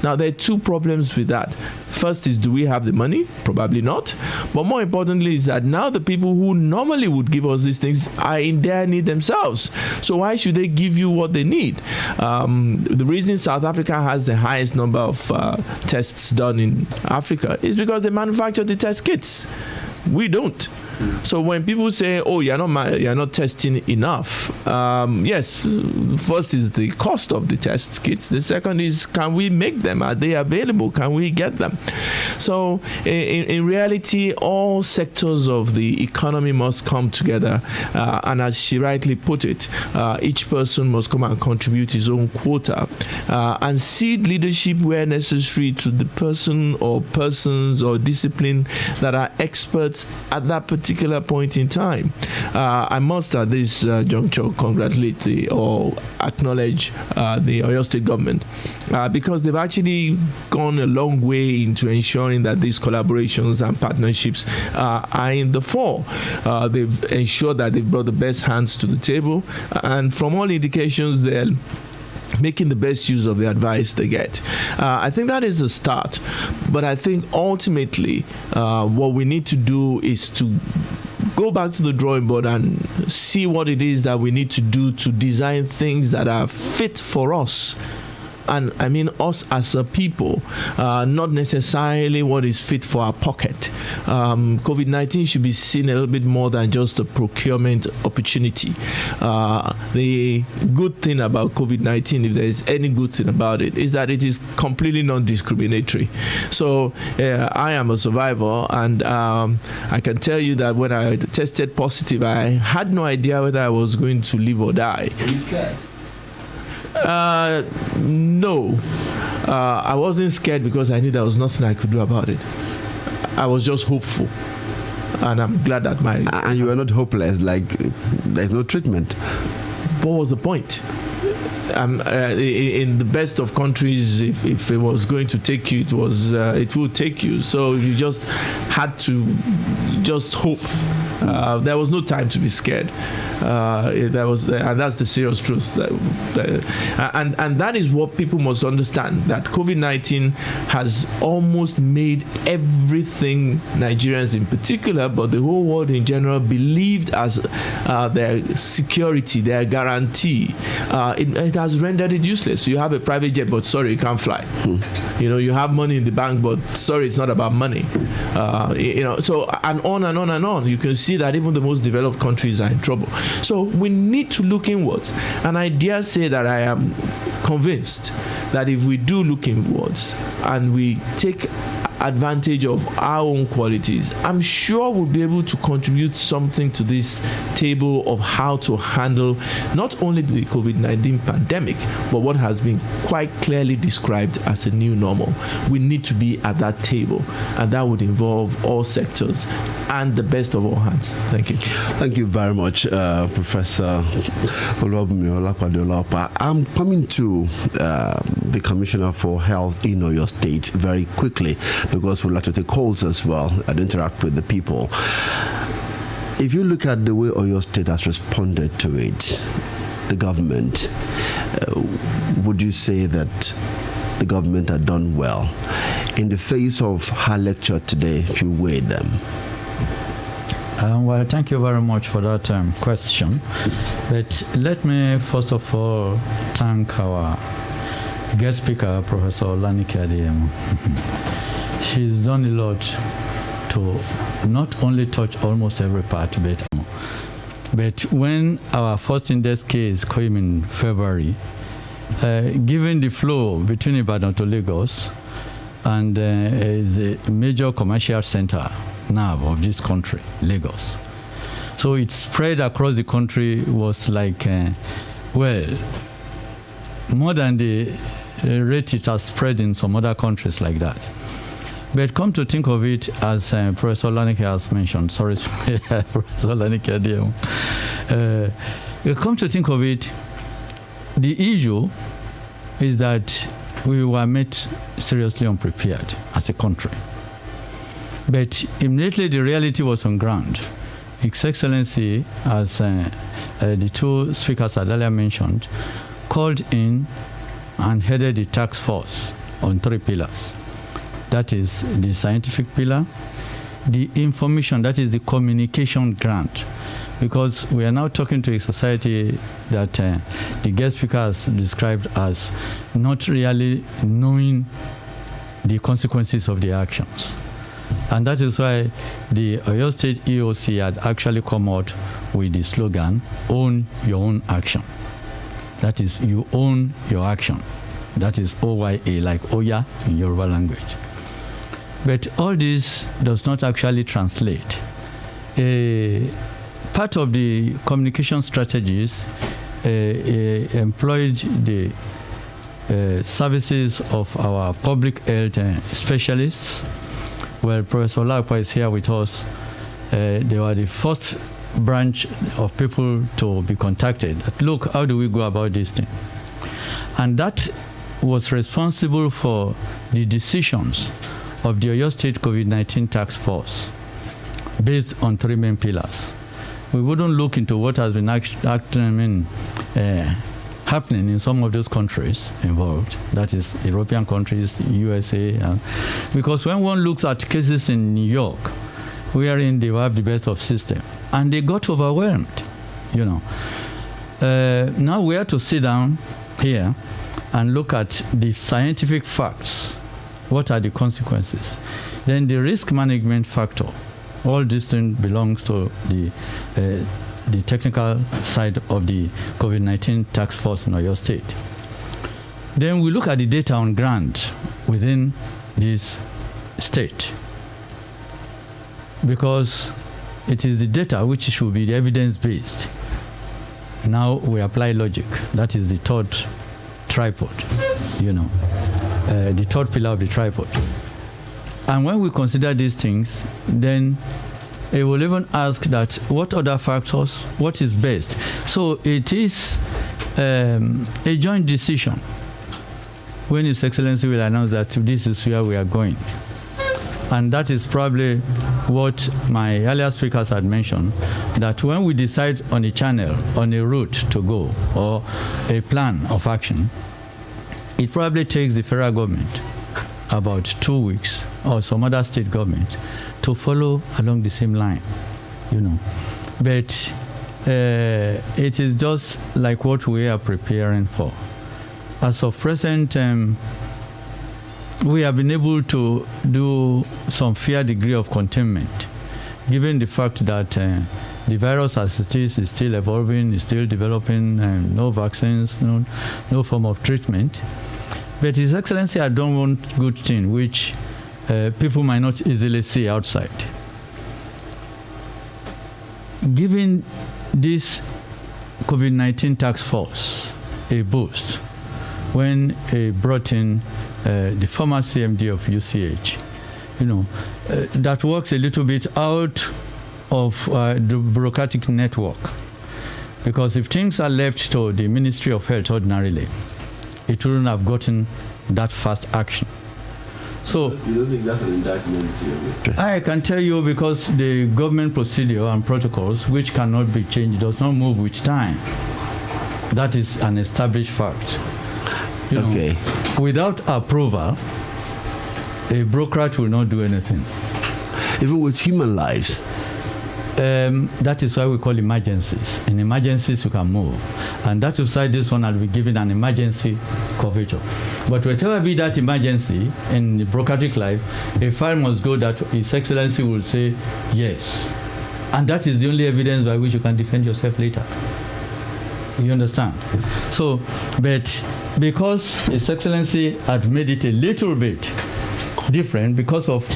Now, there are two problems with that. First is, do we have the money? Probably not. But more importantly is that now the people who normally would give us these things are in their need themselves. So why should they give you what they need? The reason South Africa has the highest number of tests done in Africa is because they manufacture the test kits. We don't. So when people say, "Oh, you're not testing enough," yes, the first is the cost of the test kits. The second is, can we make them? Are they available? Can we get them? So in reality, all sectors of the economy must come together, and as she rightly put it, each person must come and contribute his own quota, and cede leadership where necessary to the person or persons or discipline that are experts at that particular point in time. I must at this juncture congratulate or acknowledge the Oyo State government because they've actually gone a long way into ensuring that these collaborations and partnerships are in the fore. They've ensured that they've brought the best hands to the table, and from all indications, they're making the best use of the advice they get. I think that is a start, but I think ultimately what we need to do is to go back to the drawing board and see what it is that we need to do to design things that are fit for us. And I mean us as a people, not necessarily what is fit for our pocket. COVID-19 should be seen a little bit more than just a procurement opportunity. The good thing about COVID-19, if there is any good thing about it, is that it is completely non-discriminatory. So I am a survivor, and I can tell you that when I tested positive, I had no idea whether I was going to live or die. Are you scared? No, I wasn't scared because I knew there was nothing I could do about it. I was just hopeful, and I'm glad that And you were not hopeless, like there's no treatment. What was the point? In the best of countries, if it was going to take you, it would take you. So you just had to just hope. There was no time to be scared. And that's the serious truth. And that is what people must understand, that COVID-19 has almost made everything Nigerians in particular, but the whole world in general, believed as their security, their guarantee. It has rendered it useless. So you have a private jet, but sorry, you can't fly. You have money in the bank, but sorry, it's not about money. So and on and on and on. You can see that even the most developed countries are in trouble. So we need to look inwards. And I dare say that I am convinced that if we do look inwards and we take advantage of our own qualities, I'm sure we'll be able to contribute something to this table of how to handle not only the COVID-19 pandemic, but what has been quite clearly described as a new normal. We need to be at that table, and that would involve all sectors and the best of all hands. Thank you. Thank you very much, Professor Olubadan. I'm coming to the Commissioner for Health in Oyo State very quickly, because we'd like to take calls as well and interact with the people. If you look at the way Oyo State has responded to it, the government, would you say that the government had done well in the face of her lecture today, if you weighed them? Well, thank you very much for that question. But let me first of all thank our guest speaker, Professor Olanike Adeyemo. She's done a lot to not only touch almost every part, but when our first index case came in February, given the flow between Ibadan to Lagos, and is a major commercial center now of this country, Lagos. So it spread across the country was like, more than the rate it has spread in some other countries like that. But come to think of it, as Professor Lanike has mentioned, sorry, Professor Lanike, come to think of it, the issue is that we were made seriously unprepared as a country. But immediately the reality was on ground. His Excellency, as the two speakers had earlier mentioned, called in and headed the task force on 3 pillars. That is the scientific pillar, the information, that is the communication grant, because we are now talking to a society that the guest speaker has described as not really knowing the consequences of the actions. And that is why the Oyo State EOC had actually come out with the slogan, own your own action. That is, you own your action. That is OYA, like Oya in Yoruba language. But all this does not actually translate. Part of the communication strategies employed the services of our public health specialists. Well, Professor Olakpa is here with us. They were the first branch of people to be contacted. Look, how do we go about this thing? And that was responsible for the decisions of the Oyo State COVID-19 Task Force based on 3 main pillars. We wouldn't look into what has been happening in some of those countries involved, that is European countries, USA, because when one looks at cases in New York, wherein they have the best of system, and they got overwhelmed, now we have to sit down here and look at the scientific facts. What are the consequences? Then the risk management factor. All this thing belongs to the technical side of the COVID-19 task force in Oyo State. Then we look at the data on ground within this state, because it is the data which should be the evidence-based. Now we apply logic. That is the third tripod, the third pillar of the tripod. And when we consider these things, then it will even ask that what other factors, what is best. So it is a joint decision when His Excellency will announce that this is where we are going. And that is probably what my earlier speakers had mentioned, that when we decide on a channel, on a route to go, or a plan of action, it probably takes the federal government about 2 weeks, or some other state government, to follow along the same line, But it is just like what we are preparing for. As of present, we have been able to do some fair degree of containment, given the fact that the virus as it is still evolving, is still developing, no vaccines, no form of treatment. But His Excellency had done one good thing, which people might not easily see outside. Giving this COVID-19 task force a boost when he brought in the former CMD of UCH, that works a little bit out of the bureaucratic network. Because if things are left to the Ministry of Health ordinarily, it wouldn't have gotten that fast action. So you don't think that's an indictment to your ministry? I can tell you, because the government procedure and protocols, which cannot be changed, does not move with time. That is an established fact. Okay. Without approval, a bureaucrat will not do anything. Even with human lives. That is why we call emergencies. In emergencies, you can move. And that is why this one will be given an emergency coverage. But whatever be that emergency in the bureaucratic life, a file must go that His Excellency will say yes. And that is the only evidence by which you can defend yourself later. You understand? So, but because His Excellency had made it a little bit different because of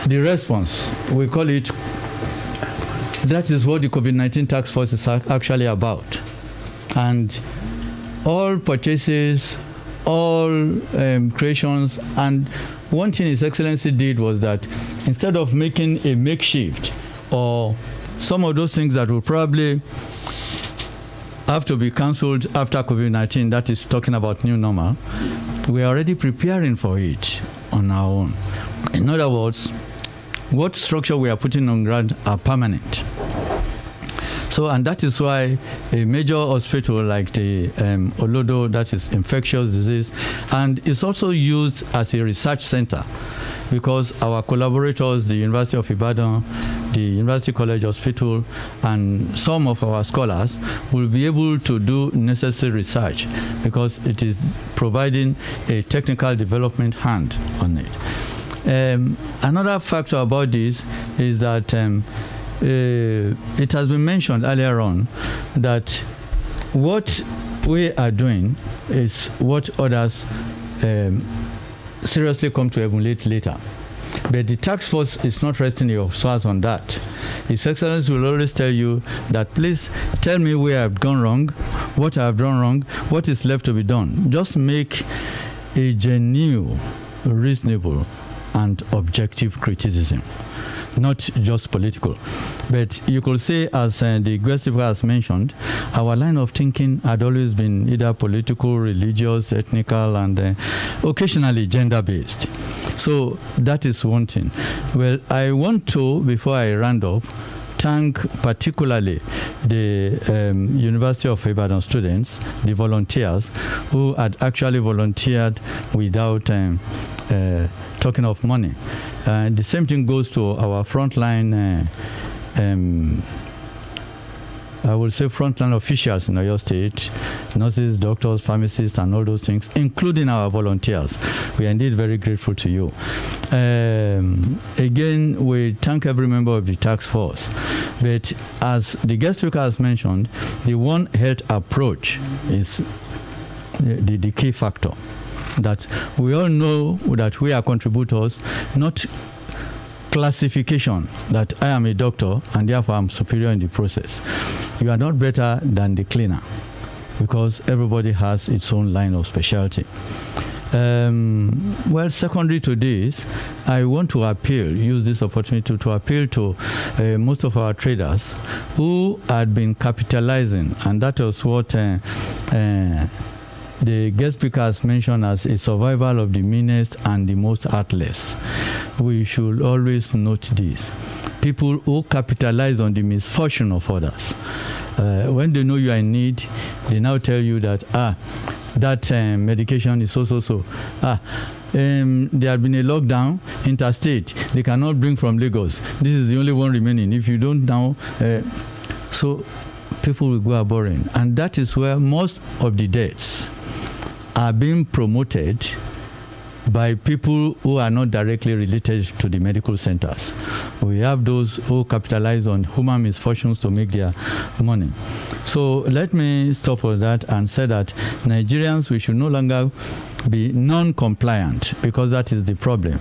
the response, we call it, that is what the COVID-19 task force is actually about. And all purchases, all creations, and one thing His Excellency did was that instead of making a makeshift or some of those things that will probably have to be cancelled after COVID-19, that is talking about new normal, we are already preparing for it on our own. In other words, what structure we are putting on ground are permanent. So, and that is why a major hospital like the Olodo, that is infectious disease, and it's also used as a research center because our collaborators, the University of Ibadan, the University College Hospital, and some of our scholars will be able to do necessary research because it is providing a technical development hand on it. Another factor about this is that it has been mentioned earlier on that what we are doing is what others seriously come to emulate later. But the task force is not resting your source on that. His Excellency will always tell you that please tell me where I've gone wrong, what I've done wrong, what is left to be done. Just make a genuine, reasonable, and objective criticism, not just political. But you could say, as the guest speaker has mentioned, our line of thinking had always been either political, religious, ethnical, and occasionally gender-based. So that is one thing. Well, I want to, before I round up, thank particularly the University of Ibadan students, the volunteers, who had actually volunteered without talking of money. The same thing goes to our frontline, I will say frontline officials in Oyo State, nurses, doctors, pharmacists, and all those things, including our volunteers. We are indeed very grateful to you. Again, we thank every member of the task force. But as the guest speaker has mentioned, the One Health approach is the key factor. That we all know that we are contributors, not classification that I am a doctor and therefore I'm superior in the process. You are not better than the cleaner because everybody has its own line of specialty. Well, secondary to this, I want to use this opportunity to appeal to most of our traders who had been capitalizing, and that was what the guest speaker has mentioned as a survival of the meanest and the most heartless. We should always note this. People who capitalize on the misfortune of others. When they know you are in need, they now tell you that, that medication is so. There had been a lockdown interstate. They cannot bring from Lagos. This is the only one remaining. If you don't now, so people will go a-boring. And that is where most of the deaths are being promoted by people who are not directly related to the medical centers. We have those who capitalize on human misfortunes to make their money. So let me stop with that and say that Nigerians, we should no longer be non-compliant because that is the problem.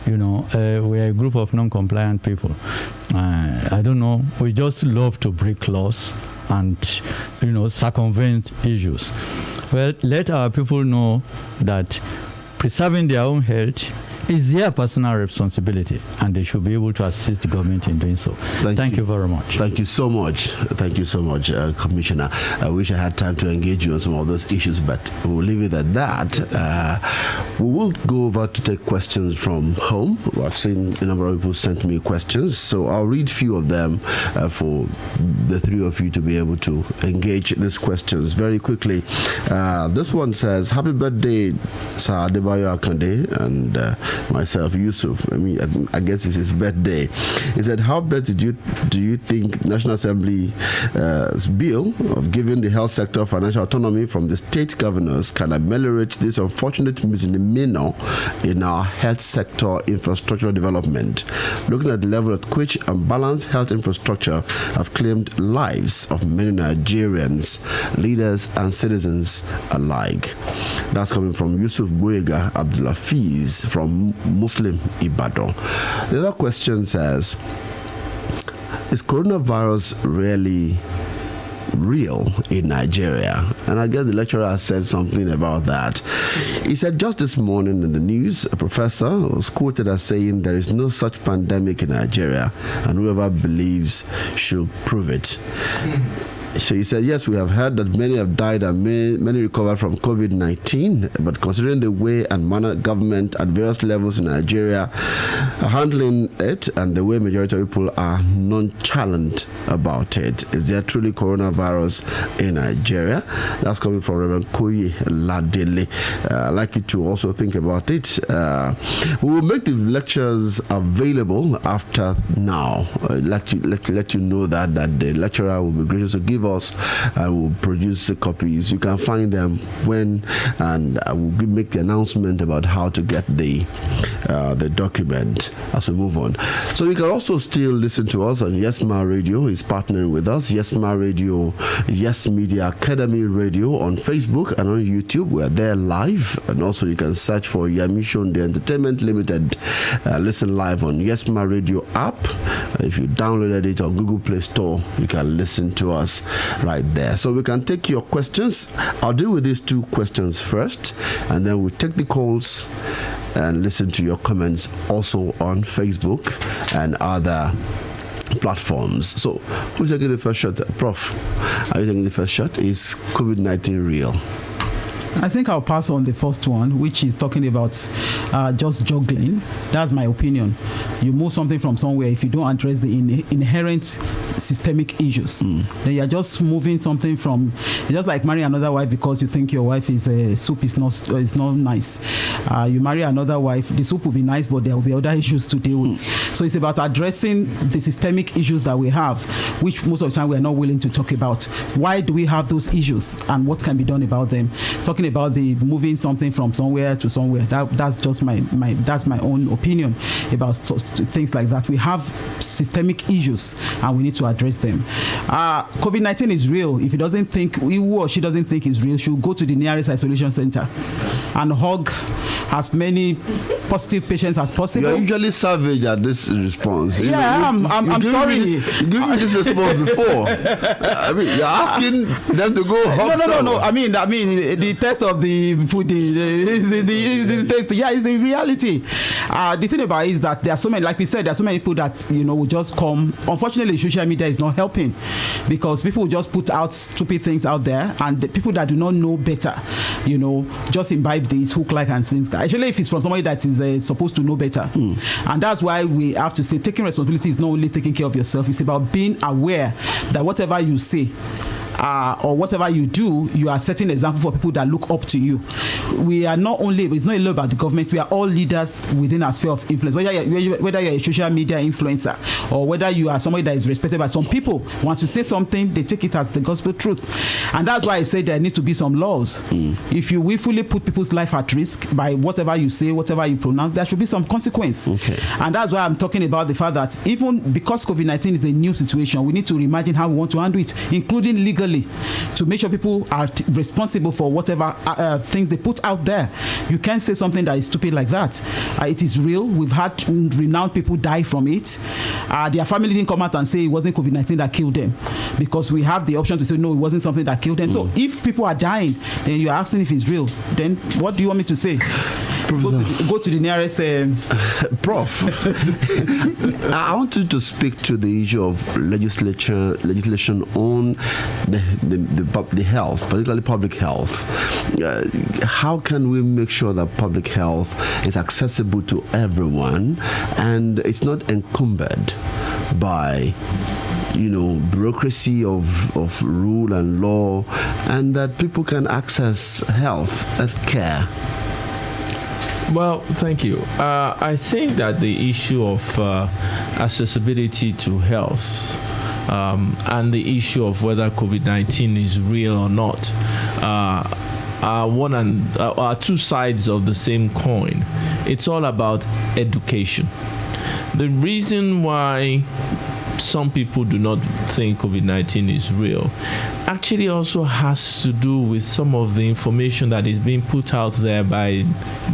You know, we are a group of non-compliant people. I don't know, we just love to break laws and, circumvent issues. Well, let our people know that preserving their own health is their personal responsibility, and they should be able to assist the government in doing so. Thank you very much. Thank you so much. Thank you so much, Commissioner. I wish I had time to engage you on some of those issues, but we'll leave it at that. We will go over to take questions from home. I've seen a number of people sent me questions, so I'll read a few of them for the three of you to be able to engage these questions very quickly. This one says, "Happy birthday, Sir Adebayo Akande," and myself, Yusuf. I guess it's his birthday. He said, how best do you think National Assembly's bill of giving the health sector financial autonomy from the state governors can ameliorate this unfortunate misdemeanor in our health sector infrastructure development? Looking at the level at which unbalanced health infrastructure have claimed lives of many Nigerians, leaders and citizens alike. That's coming from Yusuf Boyega Abdulafiz from Muslim Ibadan. The other question says, is coronavirus really real in Nigeria? And I guess the lecturer said something about that. He said just this morning in the news, a professor was quoted as saying there is no such pandemic in Nigeria, and whoever believes should prove it. So he said, yes, we have heard that many have died and many recovered from COVID-19, but considering the way and manner government at various levels in Nigeria are handling it and the way majority of people are nonchalant about it, is there truly coronavirus in Nigeria? That's coming from Reverend Koyi Ladele. I'd like you to also think about it. We will make the lectures available after now. Let you know that the lecturer will be gracious to give us and will produce the copies. You can find them when, and I will make the announcement about how to get the document as we move on. So you can also still listen to us on Yes Ma Radio. Is partnering with us. Yes Ma Radio, Yes Media Academy Radio on Facebook and on YouTube. We're there live, and also you can search for Yamishon the Entertainment Limited. Listen live on Yes Ma Radio app. If you downloaded it on Google Play Store, you can listen to us right there. So we can take your questions. I'll deal with these two questions first, and then we'll take the calls and listen to your comments also on Facebook and other platforms. So who's taking the first shot? Prof, are you taking the first shot? Is COVID-19 real? I think I'll pass on the first one, which is talking about just juggling. That's my opinion. You move something from somewhere, if you don't address the inherent systemic issues, then you're just moving something from, just like marrying another wife because you think your wife is soup is not nice. You marry another wife, the soup will be nice, but there will be other issues to deal with. So it's about addressing the systemic issues that we have, which most of the time we are not willing to talk about. Why do we have those issues, and what can be done about them? Talking about the moving something from somewhere to somewhere, that's just my own opinion about things like that. We have systemic issues and we need to address them. COVID-19 is real. If he or she doesn't think it's real, she'll go to the nearest isolation center and hug as many positive patients as possible. You're usually savage at this response. I'm sorry. You gave me this response before. You're asking them to go hug someone. No. I mean, the test of the food is the test. Yeah, it's the reality. The thing about it is that there are so many, like we said, there are so many people that will just come. Unfortunately, social media is not helping because people will just put out stupid things out there, and the people that do not know better, just imbibe these hook, like, and things. Actually, if it's from somebody that is supposed to know better, and that's why we have to say taking responsibility is not only taking care of yourself; it's about being aware that whatever you say or whatever you do, you are setting an example for people that look up to you. We are not only, it's not only about the government, we are all leaders within our sphere of influence. Whether you're a social media influencer or whether you are somebody that is respected by some people, once you say something, they take it as the gospel truth. And that's why I say there needs to be some laws. If you willfully put people's life at risk by whatever you say, whatever you pronounce, there should be some consequence. Okay. And that's why I'm talking about the fact that even because COVID-19 is a new situation, we need to reimagine how we want to handle it, including legally, to make sure people are responsible for whatever things they put out there. You can't say something that is stupid like that. It is real. We've had renowned people die from it. Their family didn't come out and say it wasn't COVID-19 that killed them, because we have the option to say no, it wasn't something that killed them. So if people are dying, then you're asking if it's real. Then what do you want me to say? Go to the nearest Prof. I want you to speak to the issue of legislation on the health, particularly public health. How can we make sure that public health is accessible to everyone and it's not encumbered by bureaucracy of rule and law, and that people can access health care? Well, thank you. I think that the issue of accessibility to health and the issue of whether COVID-19 is real or not are two sides of the same coin. It's all about education. The reason why some people do not think COVID-19 is real actually also has to do with some of the information that is being put out there by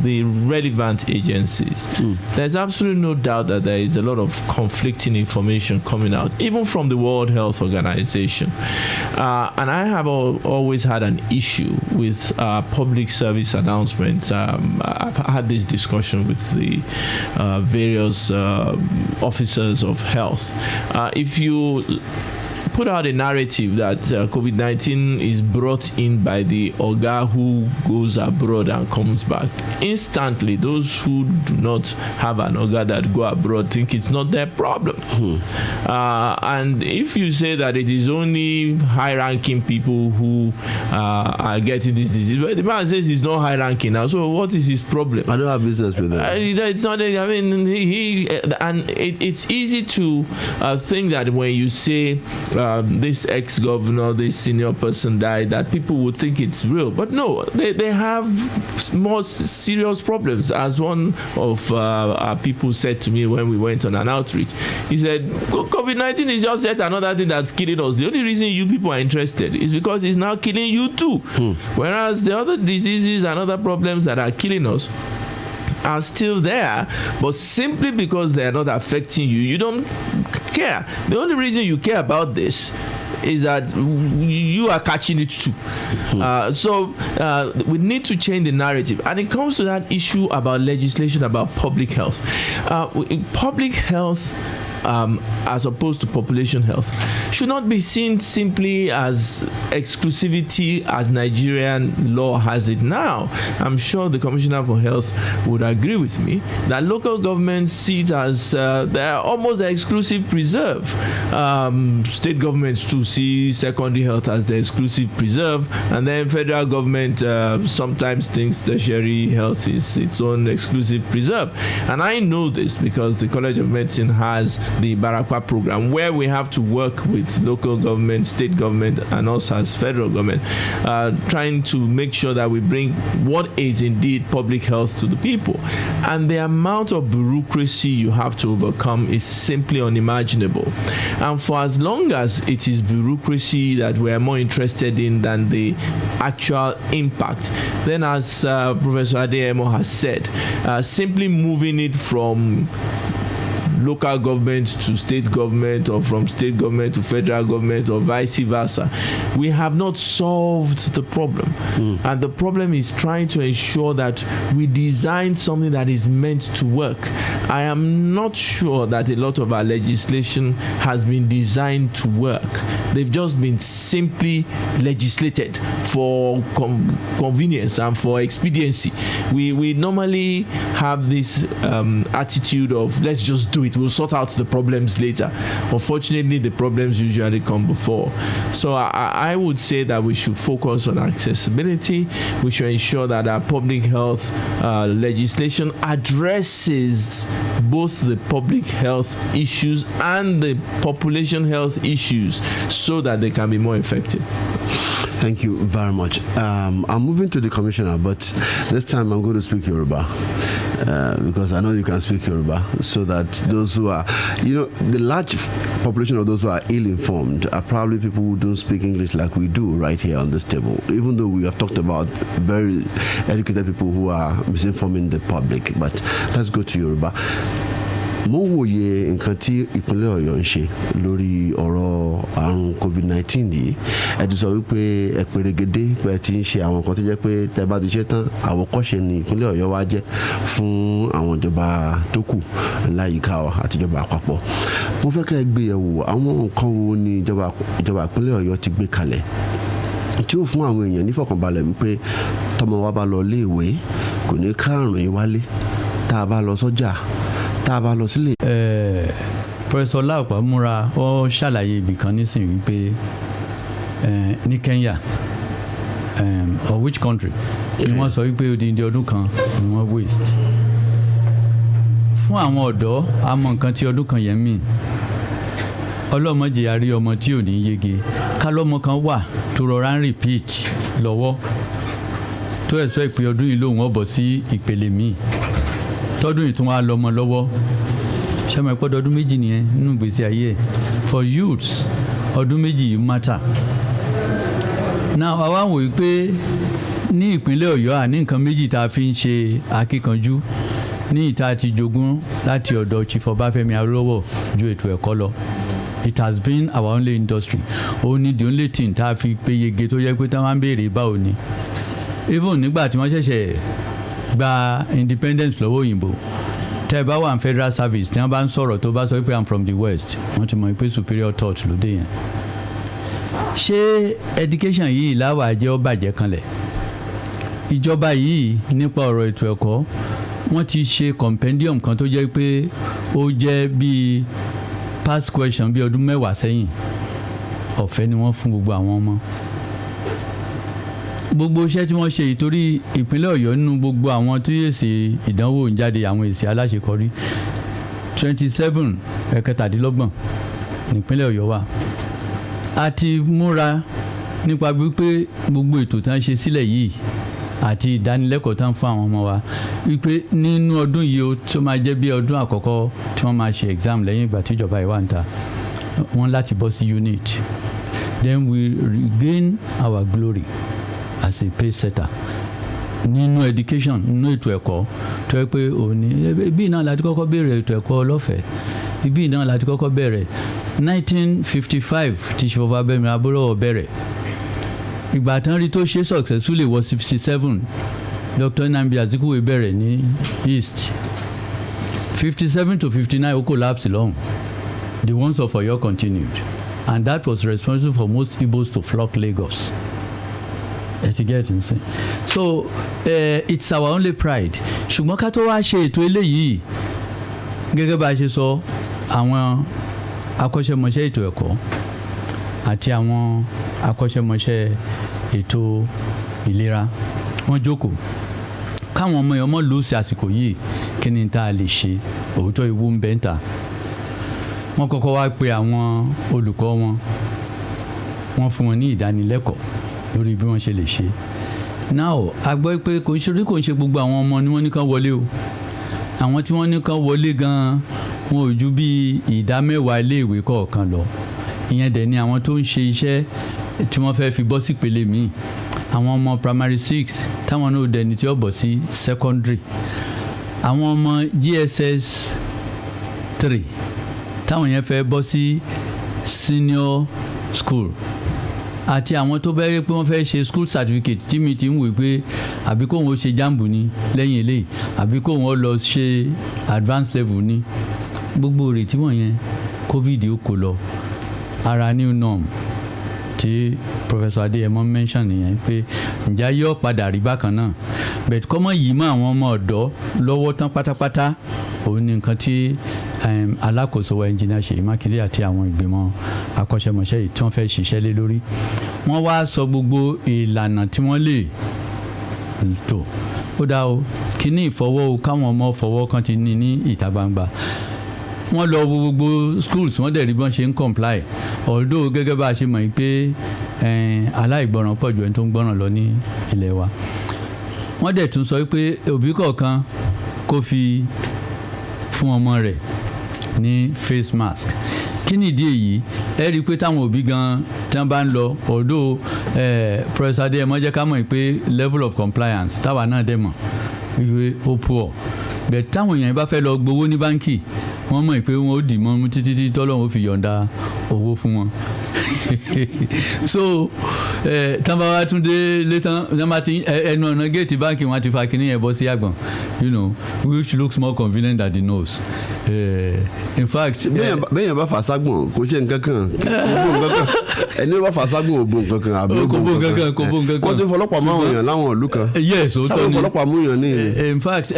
the relevant agencies. There's absolutely no doubt that there is a lot of conflicting information coming out, even from the World Health Organization. And I have always had an issue with public service announcements. I've had this discussion with the various officers of health. If you put out a narrative that COVID-19 is brought in by the Oga who goes abroad and comes back, instantly those who do not have an Oga that go abroad think it's not their problem. And if you say that it is only high-ranking people who are getting this disease, well, the man says it's not high-ranking now, so what is his problem? I don't have business with that. It's not. I mean, it's easy to think that when you say this ex-governor, this senior person died, that people would think it's real. But no, they have more serious problems. As one of our people said to me when we went on an outreach, he said, COVID-19 is just yet another thing that's killing us. The only reason you people are interested is because it's now killing you too. Whereas the other diseases and other problems that are killing us are still there, but simply because they are not affecting you, you don't care. The only reason you care about this is that you are catching it too. So we need to change the narrative. And it comes to that issue about legislation about public health. Public health, as opposed to population health, should not be seen simply as exclusivity as Nigerian law has it now. I'm sure the Commissioner for Health would agree with me that local governments see it as they're almost the exclusive preserve. State governments too see secondary health as the exclusive preserve, and then federal government sometimes thinks tertiary health is its own exclusive preserve. And I know this because the College of Medicine has the Barakwa program, where we have to work with local government, state government, and us as federal government, trying to make sure that we bring what is indeed public health to the people. And the amount of bureaucracy you have to overcome is simply unimaginable. And for as long as it is bureaucracy that we are more interested in than the actual impact, then as Professor Adebayo has said, simply moving it from local government to state government, or from state government to federal government, or vice versa, we have not solved the problem. And the problem is trying to ensure that we design something that is meant to work. I am not sure that a lot of our legislation has been designed to work. They've just been simply legislated for convenience and for expediency. We normally have this attitude of let's just do it. We'll sort out the problems later. Unfortunately, the problems usually come before. So I would say that we should focus on accessibility. We should ensure that our public health legislation addresses both the public health issues and the population health issues so that they can be more effective. Thank you very much. I'm moving to the commissioner, but this time I'm going to speak Yoruba because I know you can speak Yoruba, so that those who are, the large population of those who are ill-informed are probably people who don't speak English like we do right here on this table, even though we have talked about very educated people who are misinforming the public. But let's go to Yoruba. Mo wòye nǹkan tí ìpínlẹ̀ Ọ̀yọ́ ń ṣe lórí ọ̀rọ̀ àrùn COVID-19 yìí. Ẹ ti sọ wípé ẹ pèrègédé pé ẹ ti ń ṣe àwọn nǹkan tó jẹ́ pé tẹ́ bá ti ṣe tán àwòkọ́ṣe ní ìpínlẹ̀ Ọ̀yọ́ wá jẹ́ fún àwọn ìjọba tó kù láyìíká àti ìjọba àpapọ̀. Mo fẹ́ kẹ́ ẹ gbé yẹ̀wò àwọn nǹkan wo ni ìjọba ìpínlẹ̀ Ọ̀yọ́ ti gbé kalẹ̀ tí ó fún àwọn èèyàn nífọ̀kànbalẹ̀ wípé tọmọ wa bá lọ léèwé kò ní ká àrùn yìí wálé, tá a bá lọ sọ́jà, Professor Laupa múra ó ṣàlàyé ibì kan nísìnyí wípé ní Kenya or which country ni wọ́n sọ wípé odindi ọdún kan ni wọ́n waste fún àwọn ọ̀dọ́ àmọ́ nǹkan tí ọdún kan yẹn mìn ọlọ́mọdé àrí ọmọ tí ò ní yege kálọ́mọ kan wà tó rọra ń repeat lọ́wọ́ tó expect pé ọdún yìí lòun ọ̀bọ̀ sí ìpele míì tọ́dún yìí tún wá lọ́mọ lọ́wọ́ ṣàmì ẹ̀pọ̀ ọdún méjì nìyẹn nínú ìgbésí ayé ẹ̀ for youths ọdún méjì yìí matter. now àwa wò ó pé ní ìpínlẹ̀ Ọ̀yọ́ àní nǹkan méjì tá a fi ń ṣe akíkanjú ní ìta àti jogún láti ọ̀dọ̀ Chief Ọbáfẹ́mi Awólọ́wọ̀ ju ètò ẹ̀kọ́ lọ. It has been our only industry. Only the only thing tá a fi péyege tó yẹ pé tá a máa ń béèrè báwo ni. Even nígbà tí wọ́n ṣẹ̀ṣẹ̀ gba independence lọ́wọ́ òyìnbó tẹ́ ẹ bá wà ní federal service tí wọ́n bá ń sọ̀rọ̀ tó bá sọ pé I'm from the west wọ́n ti mọ̀ pé superior thought ló dé yẹn. Ṣé education yìí láwàá jẹ́ ó bàjẹ́ kanlẹ̀? Ìjọba yìí nípa ọ̀rọ̀ ètò ẹ̀kọ́ wọ́n ti ṣe compendium kan tó jẹ́ pé ó jẹ́ bíi past question bíi ọdún 10 sẹ́yìn ọ̀fẹ́ ni wọ́n fún gbogbo àwọn ọmọ. Gbogbo iṣẹ́ tí wọ́n ṣe ìtorí ìpínlẹ̀ Ọ̀yọ́ nínú gbogbo àwọn tó yẹ ṣe ìdánwò ń jáde àwọn èsì aláṣekọrí 27 ẹ̀kẹtàdínlọ́gbọ̀n nípínlẹ̀ Ọ̀yọ́ wà. A ti múra nípa wípé gbogbo ètò tí wọ́n ṣe sílẹ̀ yìí àti ìdánilẹ́kọ̀ọ́ tán fún àwọn ọmọ wa wípé nínú ọdún yìí ó tó máa jẹ́ bí ọdún àkọ́kọ́ tí wọ́n máa ṣe exam lẹ́yìn ìgbà tí ìjọba ìwà ń ta wọ́n láti bọ́ sí unit then we regain our glory as a pace setter nínú education nínú ètò ẹ̀kọ́ tó yẹ pé òní ibi náà láti kọ́kọ́ bẹ̀rẹ̀ ètò ẹ̀kọ́ lọ́fẹ̀ẹ́ ibi náà láti kọ́kọ́ bẹ̀rẹ̀ 1955 tí Chief Ọbáfẹ́mi Awólọ́wọ̀ bẹ̀rẹ̀ ìgbà tán rí tó ṣe successfully wọ 67 Dr. Nnamdi Azikiwe bẹ̀rẹ̀ ní east 57 to 59 ó collapse lọ́hùn the ones of Ọ̀yọ́ continued and that was responsible for most Igbos to flock Lagos. Ẹ get nsìn so it's our only pride ṣùgbọ́n ká tó wá ṣe ètò eléyìí gẹ́gẹ́ bá a ṣe sọ àwọn akọ́ṣẹ́mọṣẹ́ ètò ẹ̀kọ́ àti àwọn akọ́ṣẹ́mọṣẹ́ ètò ìlera wọ́n jókòó káwọn ọmọ yẹn mọ́ lóòsì àsìkò yìí kí ni tá a lè ṣe òótọ́ ìwú ń bẹ́ ń ta wọ́n kọ́kọ́ wá pe àwọn olùkọ́ wọn wọ́n fún wọn ní ìdánilẹ́kọ̀ọ́ lórí bí wọ́n ṣe lè ṣe now a gbọ́ pé kò ń ṣe gbogbo àwọn ọmọ ni wọ́n ní kán wọlé o àwọn tí wọ́n ní kán wọlé gan-an wọn ò ju bí ìdá 10 iléèwé kọ̀ọ̀kan lọ ìyẹn dẹ̀ ni àwọn tó ń ṣe iṣẹ́ tí wọ́n fẹ́ fi bọ́ sí ìpele míì àwọn ọmọ primary 6 táwọn náà dẹ̀ ni tí ó bọ̀ sí secondary àwọn ọmọ GSS 3 táwọn yẹn fẹ́ bọ́ sí senior school àti àwọn tó bẹ́ẹ̀ pé wọ́n fẹ́ ṣe school certificate tí mi ti ń wò pé àbí kóun ó ṣe jambu ni lẹ́yìn eléyìí àbí kóun ó lọ ṣe advanced level ni gbogbo rẹ̀ tí wọ́n yẹn covid ó kó lọ ara new norm tí Professor Adéyẹmọ mention nìyẹn pé ǹjẹ́ yóò padà rí bákan náà bẹ̀t kọ́mọ yìí mọ́ àwọn ọmọ ọ̀dọ́ lọ́wọ́ tán pátápátá òun ni nǹkan tí alákòóso wa engineer Ṣèyí Mákindé àti àwọn ìgbìmọ̀ akọ́ṣẹ́mọṣẹ́ yìí tí wọ́n fẹ́ ṣiṣẹ́ lé lórí wọ́n wá sọ gbogbo ìlànà tí wọ́n lè tò ó dá o kíní ìfọwọ́ o káwọn ọmọ fọwọ́ kan ti ní ìta gbangba wọ́n lọ wo gbogbo schools wọ́n dẹ̀ rí bí wọ́n ṣe ń comply although gẹ́gẹ́ bá a ṣe mọ̀ pé aláìgbọràn pọ̀ ju ẹni tó ń gbọ́ràn lọ ní ilẹ̀ wa wọ́n dẹ̀ tún sọ pé òbí kọ̀ọ̀kan kó fi fún ọmọ rẹ̀ ní face mask kí ni ìdí èyí ẹ rí i pé táwọn òbí gan tí wọ́n bá ń lọ although Professor Adéyẹmọ jẹ́ ká mọ̀ pé level of compliance táwa náà dẹ̀ mọ̀ wípé ó poor bẹ̀ táwọn èèyàn bá fẹ́ lọ gbowó ní báńkì wọ́n mọ̀ pé wọ́n ó dì mọ́ títí tọ́lọ́run ó fi yọ̀ǹda owó fún wọn so tán bá wá tún dé létán ẹnu ọ̀nà géètì báńkì wọn ti fa kínní yẹn bọ́ sí àgbọ̀n you know which looks more convenient than the nose In fact, bẹ́ẹ̀ bá fà ságbọ̀n kò ṣe nǹkan kan ẹni bá fà ságbọ̀n ògbó nǹkan kan àbí ògbó nǹkan kan wọ́n ti fọlọ́pàá máa wọ̀nyàn láwọn ìlú kan. Yes, ó tọ́ ni fọlọ́pàá mú yàn ní. In fact,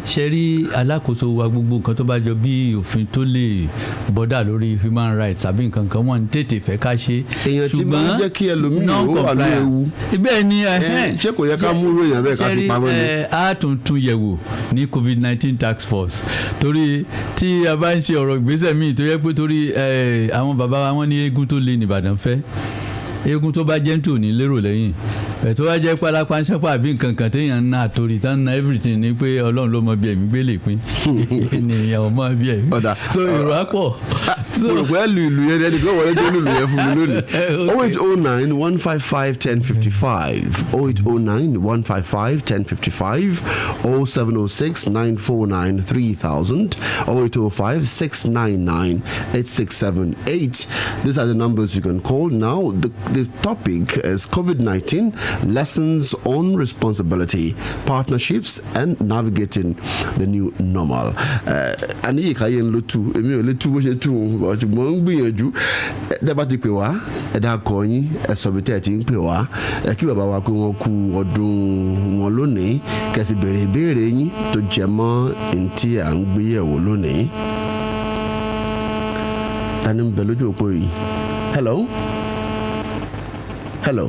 ṣe rí alákòóso wa gbogbo nǹkan tó bá jọ bí òfin tó lè bọ́dà lórí human rights àbí nǹkan kan wọ́n ń tètè fẹ́ ká ṣe. èèyàn tí máa ń jẹ́ kí ẹlòmíràn ó wà ní ewu. bẹ́ẹ̀ ni ṣé kò yẹ ká mú ròyìn abẹ́ ká fi pamọ́ ni. a tún yẹ̀wò ní COVID-19 task force torí tí a bá ń ṣe ọ̀rọ̀ ìgbésẹ̀ míì tó yẹ pé torí àwọn bàbá wa wọ́n ní eégún tó lé ní Ìbàdàn fẹ́ eégún tó bá jẹ́ ń tò ní lérò lẹ́yìn ẹ̀ tó bá jẹ́ pálápánṣẹ́pà àbí nǹkan kan téèyàn ń ná àtòrí tán ná everything ni pé Ọlọ́run ló mọ bí ẹ̀mí gbé lè pín ènìyàn ò mọ bí ẹ̀mí so èrò á pọ̀. mo rò pé ìlú yẹn ẹni kan wọlé tó lùlù yẹn fún mi lónìí 0809-155-1055 0809-155-1055 0706-949-3000 0805-699-8678. These are the numbers you can call now. The topic is COVID-19, lessons on responsibility, partnerships, and navigating the new normal. Ani kayen lotu, emi o letu bo se tu, ṣùgbọ́n ń gbìyànjú. Tẹ́ bá ti pè wá, ẹ dá kọ yín, ẹ sọ bí tẹ́ ti ń pè wá. Kí bàbá wa pé wọ́n kú ọdún wọn lónìí, kẹ́sì béèrè ìbéèrè yín tó jẹ mọ́ ntí à ń gbé yẹ̀wò lónìí. Ta ni ń bẹ lójú òpó yìí? Hello? Hello.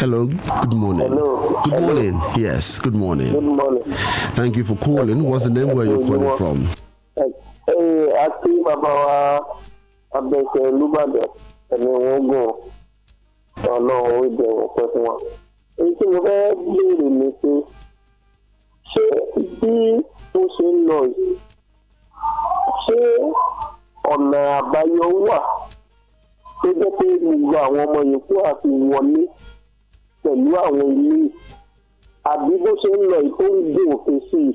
Hello, good morning. Hello. Good morning. Yes, good morning. Good morning. Thank you for calling. What's the name where you're calling from? Àti bàbá wa Abese Olubadan ẹni wọ́n gùn Ọlọ́run ó jẹ́ wọ́n pẹ́ fún wa. Èyí tí mo fẹ́ béèrè ni pé ṣé bí ó ṣe ń lọ yìí ṣé ọ̀nà àbáyọ wà tó jẹ́ pé gbogbo àwọn ọmọ yòókù àti wọlé pẹ̀lú àwọn ilé àbí bó ṣe ń lọ ìtò ń gbé òfin sí i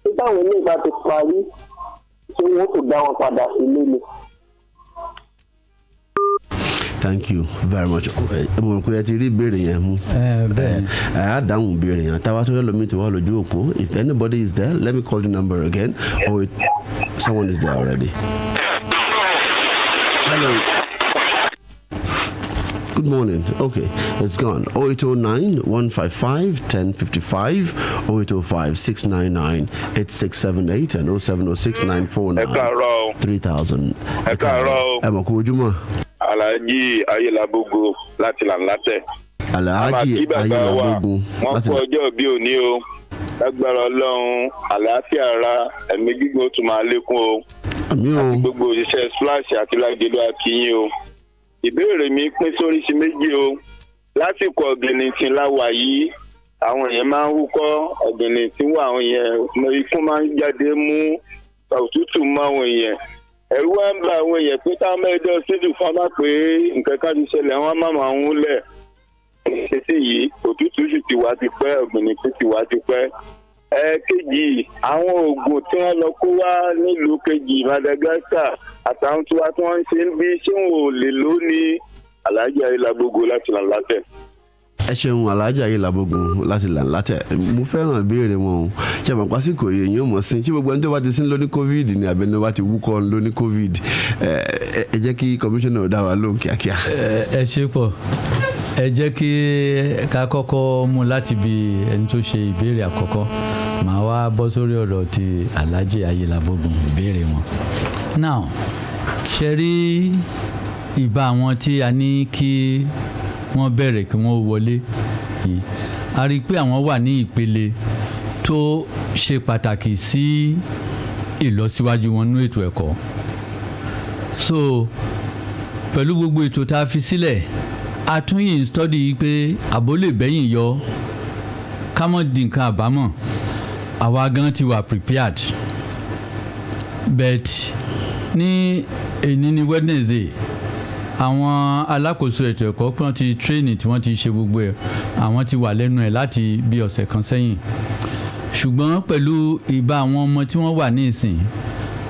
tí táwọn ilé ìgbà ti parí tí wọ́n kò dá wọn padà sílé ni. Thank you very much. Mo rò pé ẹ ti rí ìbéèrè yẹn mú. Á dáhùn ìbéèrè yẹn. Táwa tó yẹ lómi tó wà lójú òpó. If anybody is there, let me call the number again. Or someone is there already. Hello. Good morning. Okay, it's gone. 0809-155-1055, 0805-699-8678, and 0706-949-3000. Ẹ kú ojúmọ́. Alhaji Ayelabogo láti Lanlate. Alhaji Ayelabogo láti Lanlate. Wọ́n kú ọjọ́ bí òní o. Lágbára Ọlọ́run, àlàáfíà ara, ẹ̀mí gígùn tún máa lékún o. Àmín o. Àti gbogbo òṣìṣẹ́ Splash àti Lágẹ̀lú akíyín o. Ìbéèrè mi pín sóríṣi méjì o. Lásìkò ọ̀gìnìntìn láwà yìí, àwọn èèyàn máa ń húkọ́ ọ̀gìnìntìn wà àwọn èèyàn ikú máa ń jáde mú òtútù mọ́ àwọn èèyàn. Ẹ̀rù wá ń bà àwọn èèyàn pé táwọn mẹ́jọ sídùú fọ́nmá pé nǹkan kan ti ṣẹlẹ̀ wọ́n má máa ń lẹ̀. Ṣèṣì yìí òtútù sì ti wá ti pẹ́ ọ̀gìnìntìn ti wá ti pẹ́. Kejì àwọn oògùn tí wọ́n lọ kó wá nílùú kejì Madagascar àtàwọn tí wọ́n ń ṣe ń bí ṣé wọn ò lè lò ní Alhaji Ayelabogo láti Lanlate. Ẹ ṣeun Alhaji Ayelabogo láti Lanlate. Mo fẹ́ràn ìbéèrè wọn o. Ṣé àmọ́ pásíkò yẹn yóò mọ̀ sí. Ṣé gbogbo ẹni tó bá ti sí ló ní COVID ni àbẹ́ni tó bá ti wúkọ́ ló ní COVID? Ẹ jẹ́ kí kọmíṣánná dá wa lóhùn kíákíá. Ẹ ṣe pọ̀. Ẹ jẹ́ kí ká kọ́kọ́ mú láti bí ẹni tó ṣe ìbéèrè àkọ́kọ́ màá wá bọ́ sórí ọ̀rọ̀ ti Alhaji Ayelabogo ìbéèrè wọn. Now ṣe rí ìbá àwọn tí a ní kí wọ́n bẹ̀rẹ̀ kí wọ́n wọlé yìí a rí i pé àwọn wà ní ìpele tó ṣe pàtàkì sí ìlọsíwájú wọn nínú ètò ẹ̀kọ́. So pẹ̀lú gbogbo ètò tá a fi sílẹ̀ àtúnyìn study pé àbólè bẹ́yìn yọ kámọ́ di nǹkan àbámọ̀ àwa gan ti wà prepared but ní èní ní Wednesday àwọn alákòóso ètò ẹ̀kọ́ kan ti training tí wọ́n ti ṣe gbogbo ẹ̀ àwọn ti wà lẹ́nu ẹ̀ láti bí ọ̀sẹ̀ kan sẹ́yìn ṣùgbọ́n pẹ̀lú ìbá àwọn ọmọ tí wọ́n wà ní ìsìn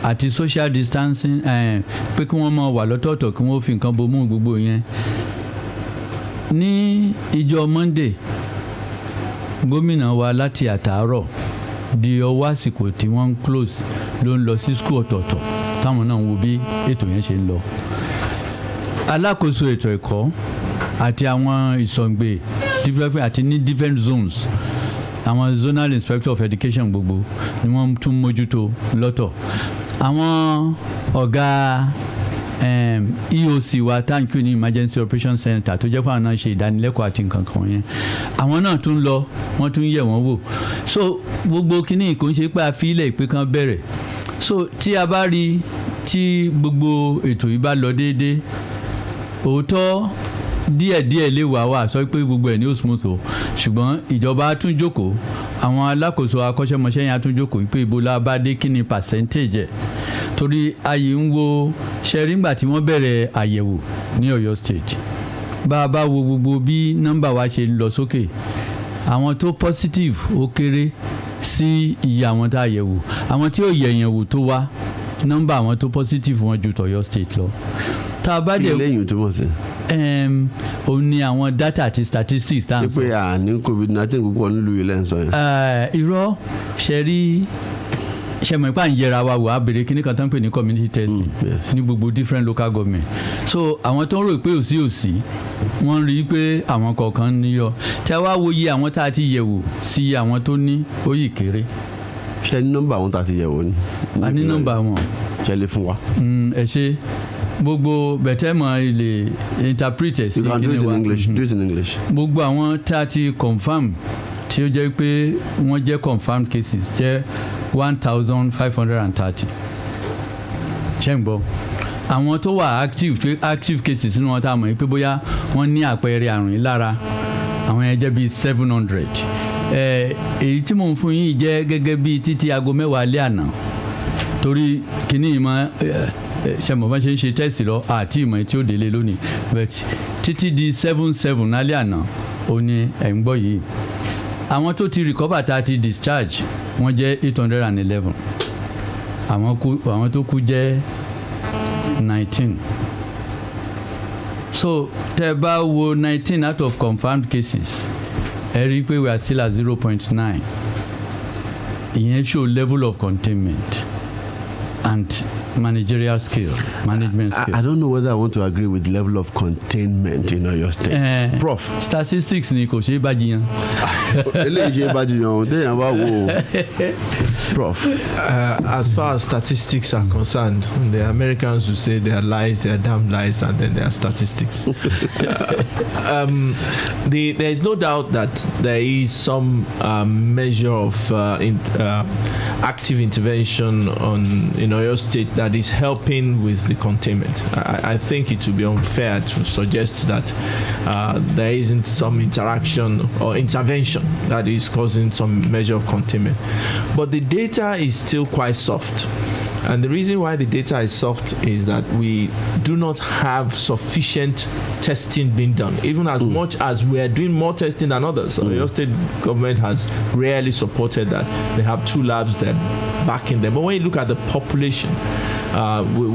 àti social distancing pé kí wọ́n máa wà lọ́tọ̀ọ̀tọ̀ kí wọ́n fi nǹkan bomú gbogbo yẹn ní ìjọ Monday gómìnà wa láti àtàárọ̀ di ọwọ́ àsìkò tí wọ́n ń close ló ń lọ sí school ọ̀tọ̀ọ̀tọ̀ táwọn náà ń wo bí ètò yẹn ṣe ń lọ. alákòóso ètò ẹ̀kọ́ àti àwọn ìsọ̀ǹgbè àti ní different zones, àwọn zonal inspector of education gbogbo ni wọ́n tún mójútó lọ́tọ̀. àwọn ọ̀gá EOC wa táǹkì ní emergency operation center tó jẹ́ pé àwọn náà ṣe ìdánilẹ́kọ̀ọ́ àti nǹkan kan yẹn, àwọn náà tún lọ wọ́n tún yẹ̀ wọ́n wò. so gbogbo kínní kò ń ṣe pé a fi ilẹ̀ ìpè kan bẹ̀rẹ̀. so tí a bá rí tí gbogbo ètò yìí bá lọ déédéé, òótọ́ díẹ̀díẹ̀ lè wà sọ pé gbogbo ẹ̀ ní òsùmọ̀tò, ṣùgbọ́n ìjọba tún jókòó, àwọn alákòóso akọ́ṣẹ́mọṣẹ́ yẹn tún jókòó pé ibo la bá dé kí ni percentage ẹ̀. torí ayé ń wo ṣẹ́rí ńgbà tí wọ́n bẹ̀rẹ̀ àyẹ̀wò ní Ọ̀yọ́ state, bá a bá wo gbogbo bí nọ́mbà wa ṣe lọ sókè, àwọn tó positive ó kéré sí iye àwọn tá a yẹ̀wò, àwọn tí ó yẹ̀yẹ̀ wò tó wá nọ́mbà àwọn tó positive wọn ju t'Ọ̀yọ́ state lọ. tá a bá dẹ̀ kí lẹ́yìn tó mọ̀ sí. ó ní àwọn data àti statistics tá à ń sọ. pé àní COVID-19 púpọ̀ nílùú ilé ń sọ yẹn. irọ́ ṣẹ́rí ṣẹ̀mọ̀ ipá ń yẹra wa wò á béèrè kíní kan tó ń pè ní community testing ní gbogbo different local government. so àwọn tó ń rò pé òsì wọ́n rí i pé àwọn kọ̀ọ̀kan níyọ. tí a wá wo iye àwọn tá a ti yẹ̀wò sí àwọn tó ní ó yìí kéré. ṣe ní nọ́mbà àwọn tá a ti yẹ̀wò ni. a ní nọ́mbà wọn. ṣe lè fún wa. ẹ ṣe gbogbo bẹ̀tẹ̀mọ̀ ilé interpret sí kíni wa. do it in English. gbogbo àwọn tá a ti confam tí ó jẹ́ pé wọ́n jẹ́ confirmed cases jẹ́ 1,530. ṣé ń gbọ́ àwọn tó wà active cases nínú wọn tá a mọ̀ pé bóyá wọ́n ní àpẹẹrẹ àrùn yìí lára, àwọn yẹn jẹ́ bíi 700. èyí tí mò ń fún yín jẹ́ gẹ́gẹ́ bíi títí aago 10 alẹ́ àná, torí kíní ìmọ̀ ṣẹ̀mọ̀ bá ṣe ń ṣe tẹ́sì lọ àti ìmọ̀ tí ó délé lónìí, but títí di 7 alẹ́ àná ó ní ẹ̀ ń gbọ́ yìí. àwọn tó ti recover tá a ti discharge wọ́n jẹ́ 811. àwọn tó kú jẹ́ 19. so tẹ́ bá wo 19 out of confirmed cases ẹ rí i pé we are still at 0.9. ìyẹn show level of containment and managerial skill, management skill. I don't know whether I want to agree with the level of containment in your state. Prof. Statistics ni kò ṣe é bá jiyàn. eléyìí ṣe é bá jiyàn téèyàn bá wò ó. Prof. As far as statistics are concerned, the Americans will say they are lies, they are damn lies, and then they are statistics. There is no doubt that there is some measure of active intervention in Oyo State that is helping with the containment. I think it would be unfair to suggest that there isn't some interaction or intervention that is causing some measure of containment. But the data is still quite soft. And the reason why the data is soft is that we do not have sufficient testing being done, even as much as we are doing more testing than others. So your state government has rarely supported that. They have 2 labs that backing them. But when you look at the population,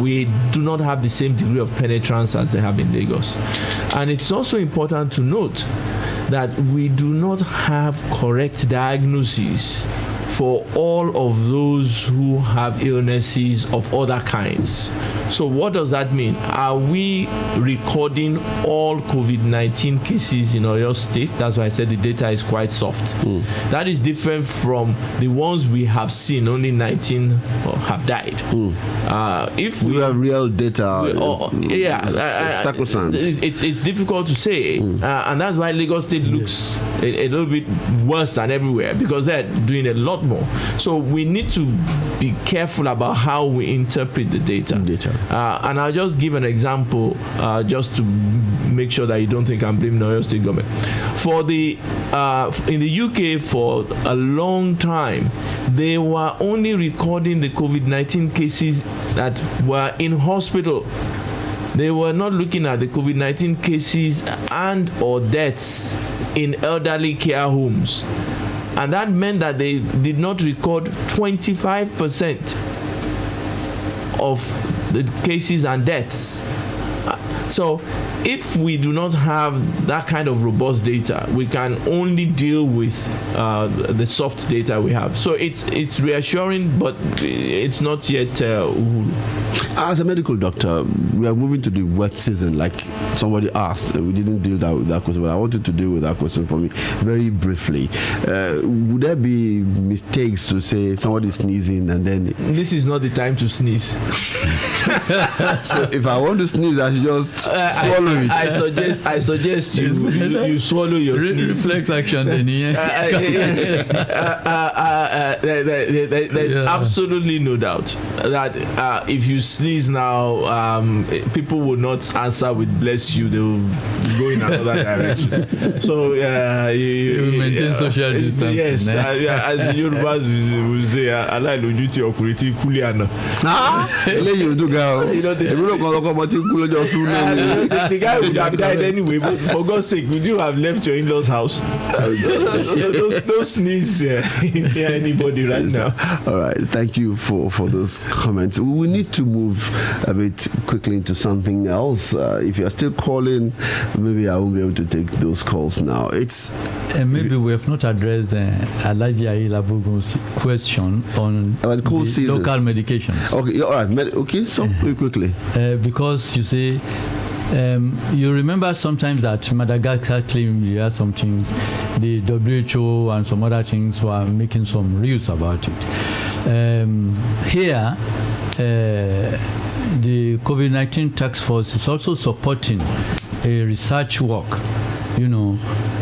we do not have the same degree of penetrance as they have in Lagos. And it's also important to note that we do not have correct diagnoses for all of those who have illnesses of other kinds. So what does that mean? Are we recording all COVID-19 cases in Oyo State? That's why I said the data is quite soft. That is different from the ones we have seen. Only 19 have died. If we have real data, sacrosanct. It's difficult to say, and that's why Lagos State looks a little bit worse than everywhere, because they're doing a lot more. So we need to be careful about how we interpret the data. And I'll just give an example, just to make sure that you don't think I'm blaming the Oyo State government. For the in the UK, for a long time, they were only recording the COVID-19 cases that were in hospital. They were not looking at the COVID-19 cases and or deaths in elderly care homes. And that meant that they did not record 25% of the cases and deaths. So if we do not have that kind of robust data, we can only deal with the soft data we have. So it's reassuring, but it's not yet As a medical doctor, we are moving to the wet season, like somebody asked. We didn't deal with that question, but I wanted to deal with that question for me very briefly. Would there be mistakes to say somebody sneezing and then... This is not the time to sneeze. So if I want to sneeze, I should just swallow it. I suggest you swallow your sneeze. Reflex action. There's absolutely no doubt that if you sneeze now, people will not answer with bless you. They will go in another direction. So you maintain social distance. Yes, as the Yorubas will say, Allah lojuti okuriti kuliana. The guy would have died anyway, but for God's sake, would you have left your in-laws' house? Don't sneeze here anybody right now. All right, thank you for those comments. We need to move a bit quickly into something else. If you are still calling, maybe I won't be able to take those calls now. Maybe we have not addressed Alhaji Ayelabugun's question on the local medications. Okay, all right. Okay, so very quickly. Because you say, you remember sometimes that Madagascar claimed there are some things, the WHO and some other things were making some rules about it. Here, the COVID-19 task force is also supporting a research work,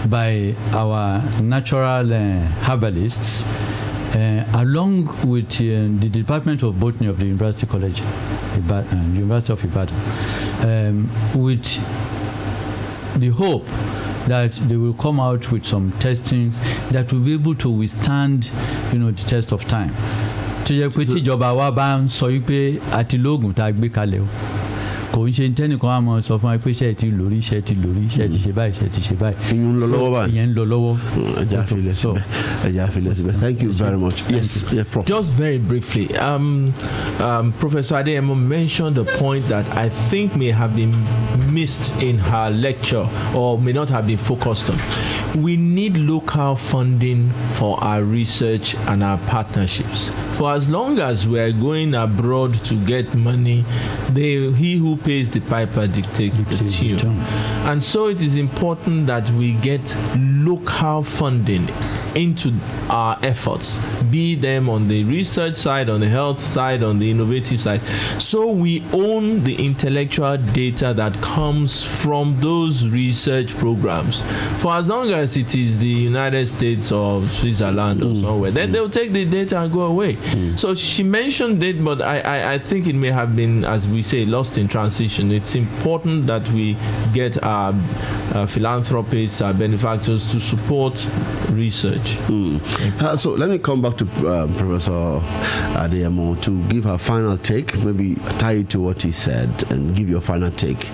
by our natural herbalists, along with the Department of Botany of the University College, University of Ibadan, with the hope that they will come out with some testings that will be able to withstand, the test of time. Tó yẹ pé tíjọba wa bá ń sọ wípé àti lóògùn tá a gbé kalẹ̀ o kò ń ṣe tẹ́nìkan á mọ sọ fún wa pé iṣẹ́ ti lórí iṣẹ́ ti ṣe báyìí. ìyẹn ń lọ lọ́wọ́. Thank you very much. Yes, just very briefly, Professor Adeyemo mentioned a point that I think may have been missed in her lecture or may not have been focused on. We need local funding for our research and our partnerships. For as long as we are going abroad to get money, he who pays the piper dictates the tune. And so it is important that we get local funding into our efforts, be them on the research side, on the health side, on the innovative side, so we own the intellectual data that comes from those research programs. For as long as it is the United States or Switzerland or somewhere, then they'll take the data and go away. So she mentioned it, but I think it may have been, as we say, lost in transition. It's important that we get our philanthropists, our benefactors to support research. So let me come back to Professor Adeyemo to give her final take, maybe tie it to what he said and give your final take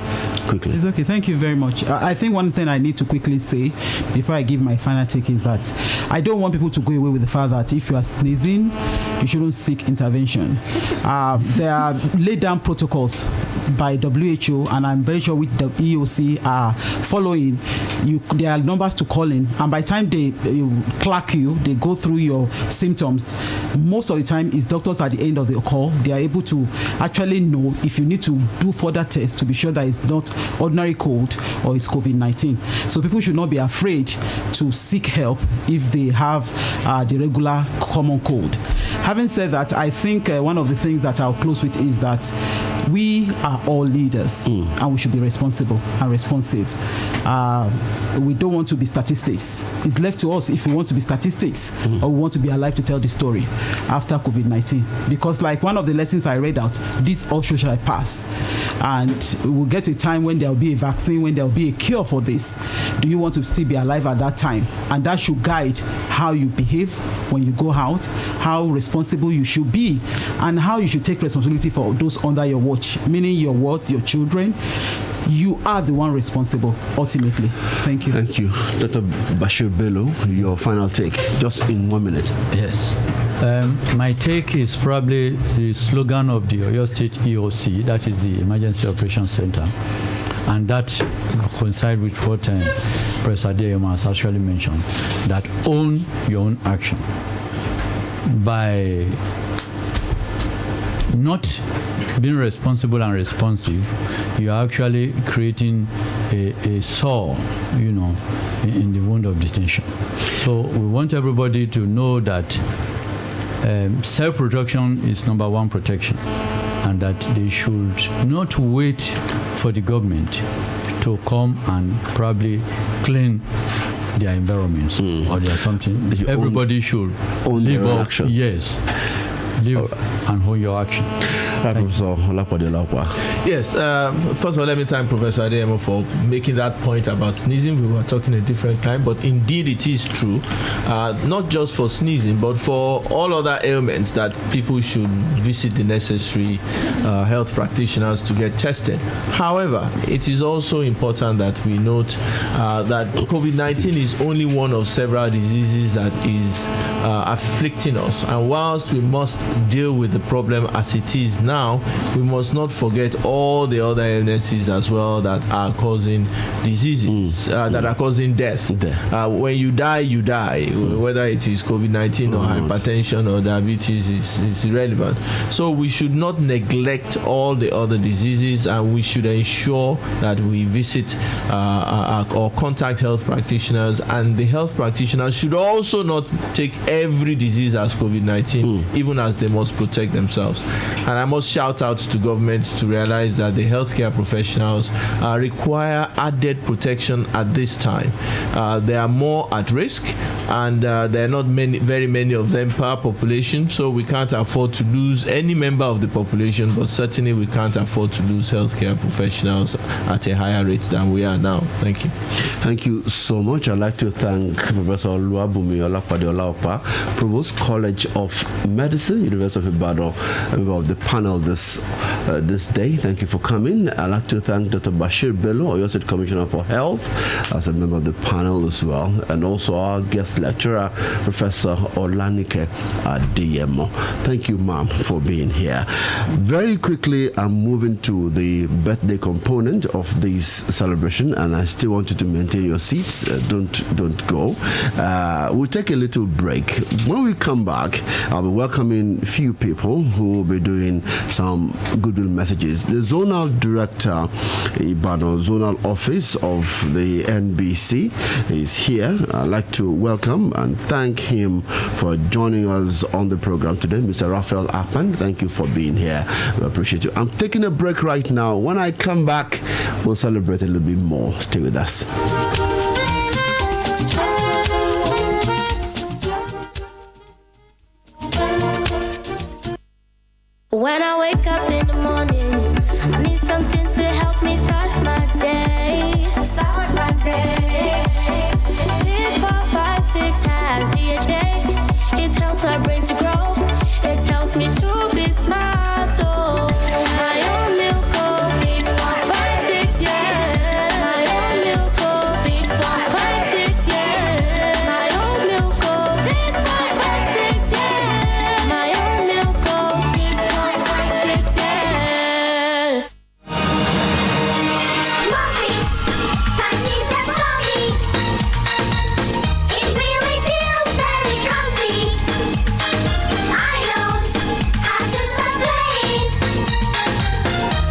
quickly. It's okay. Thank you very much. I think one thing I need to quickly say before I give my final take is that I don't want people to go away with the fact that if you are sneezing, you shouldn't seek intervention. There are laid down protocols by WHO, and I'm very sure with the EOC are following. There are numbers to call in, and by the time they clock you, they go through your symptoms. Most of the time, it's doctors at the end of the call. They are able to actually know if you need to do further tests to be sure that it's not ordinary cold or it's COVID-19. So people should not be afraid to seek help if they have the regular common cold. Having said that, I think one of the things that I'll close with is that we are all leaders and we should be responsible and responsive. We don't want to be statistics. It's left to us if we want to be statistics or we want to be alive to tell the story after COVID-19. Because like one of the lessons I read out, this also shall pass. And we'll get to a time when there will be a vaccine, when there will be a cure for this. Do you want to still be alive at that time? And that should guide how you behave when you go out, how responsible you should be, and how you should take responsibility for those under your watch, meaning your wards, your children. You are the one responsible, ultimately. Thank you. Thank you. Dr. Bashir Bello, your final take, just in 1 minute. Yes. My take is probably the slogan of the Oyo State EOC, that is the Emergency Operations Center. And that coincides with what Professor Adebayo has actually mentioned, that own your own action. By not being responsible and responsive, you are actually creating a sore, in the wound of this nation. So we want everybody to know that self-protection is number one protection, and that they should not wait for the government to come and probably clean their environments or their something. Everybody should live up. Action. Yes. Live and hold your action. Yes, first of all, let me thank Professor Adebayo for making that point about sneezing. We were talking a different time, but indeed it is true, not just for sneezing, but for all other ailments, that people should visit the necessary health practitioners to get tested. However, it is also important that we note that COVID-19 is only one of several diseases that is afflicting us, and whilst we must deal with the problem as it is now, we must not forget all the other illnesses as well that are causing diseases, that are causing death. When you die, you die. Whether it is COVID-19 or hypertension or diabetes is irrelevant. So we should not neglect all the other diseases, and we should ensure that we visit or contact health practitioners, and the health practitioners should also not take every disease as COVID-19, even as they must protect themselves. And I must shout out to governments to realize that the healthcare professionals require added protection at this time. They are more at risk, and there are not very many of them per population, so we can't afford to lose any member of the population, but certainly we can't afford to lose healthcare professionals at a higher rate than we are now. Thank you. Thank you so much. I'd like to thank Professor Olubadan, Provost College of Medicine, University of Ibadan, member of the panel this day. Thank you for coming. I'd like to thank Dr. Bashir Bello, Oyo State Commissioner for Health, as a member of the panel as well, and also our guest lecturer, Professor Olanike Adebayo. Thank you, ma'am, for being here. Very quickly, I'm moving to the birthday component of this celebration, and I still want you to maintain your seats. Don't go. We'll take a little break. When we come back, I'll be welcoming few people who will be doing some goodwill messages. The Zonal Director, Ibadan Zonal Office of the NBC, is here. I'd like to welcome and thank him for joining us on the program today. Mr. Raphael Akande, thank you for being here. We appreciate you. I'm taking a break right now. When I come back, we'll celebrate a little bit more. Stay with us. When I wake up in the morning, I need something to help me start my day. Start my day. Pick 4, 5, 6 has DHA. It helps my brain to grow. It helps me to be smart. Oh, my own milk, oh, Pick 4, 5, 6, yeah. My own milk, oh, Pick 4, 5, 6, yeah. My own milk, oh, Pick 4, 5, 6, yeah. My own milk, oh, Pick 4, 5, 6, yeah. Muffins, fancy just mommy. It really feels very comfy. I don't have to stop playing.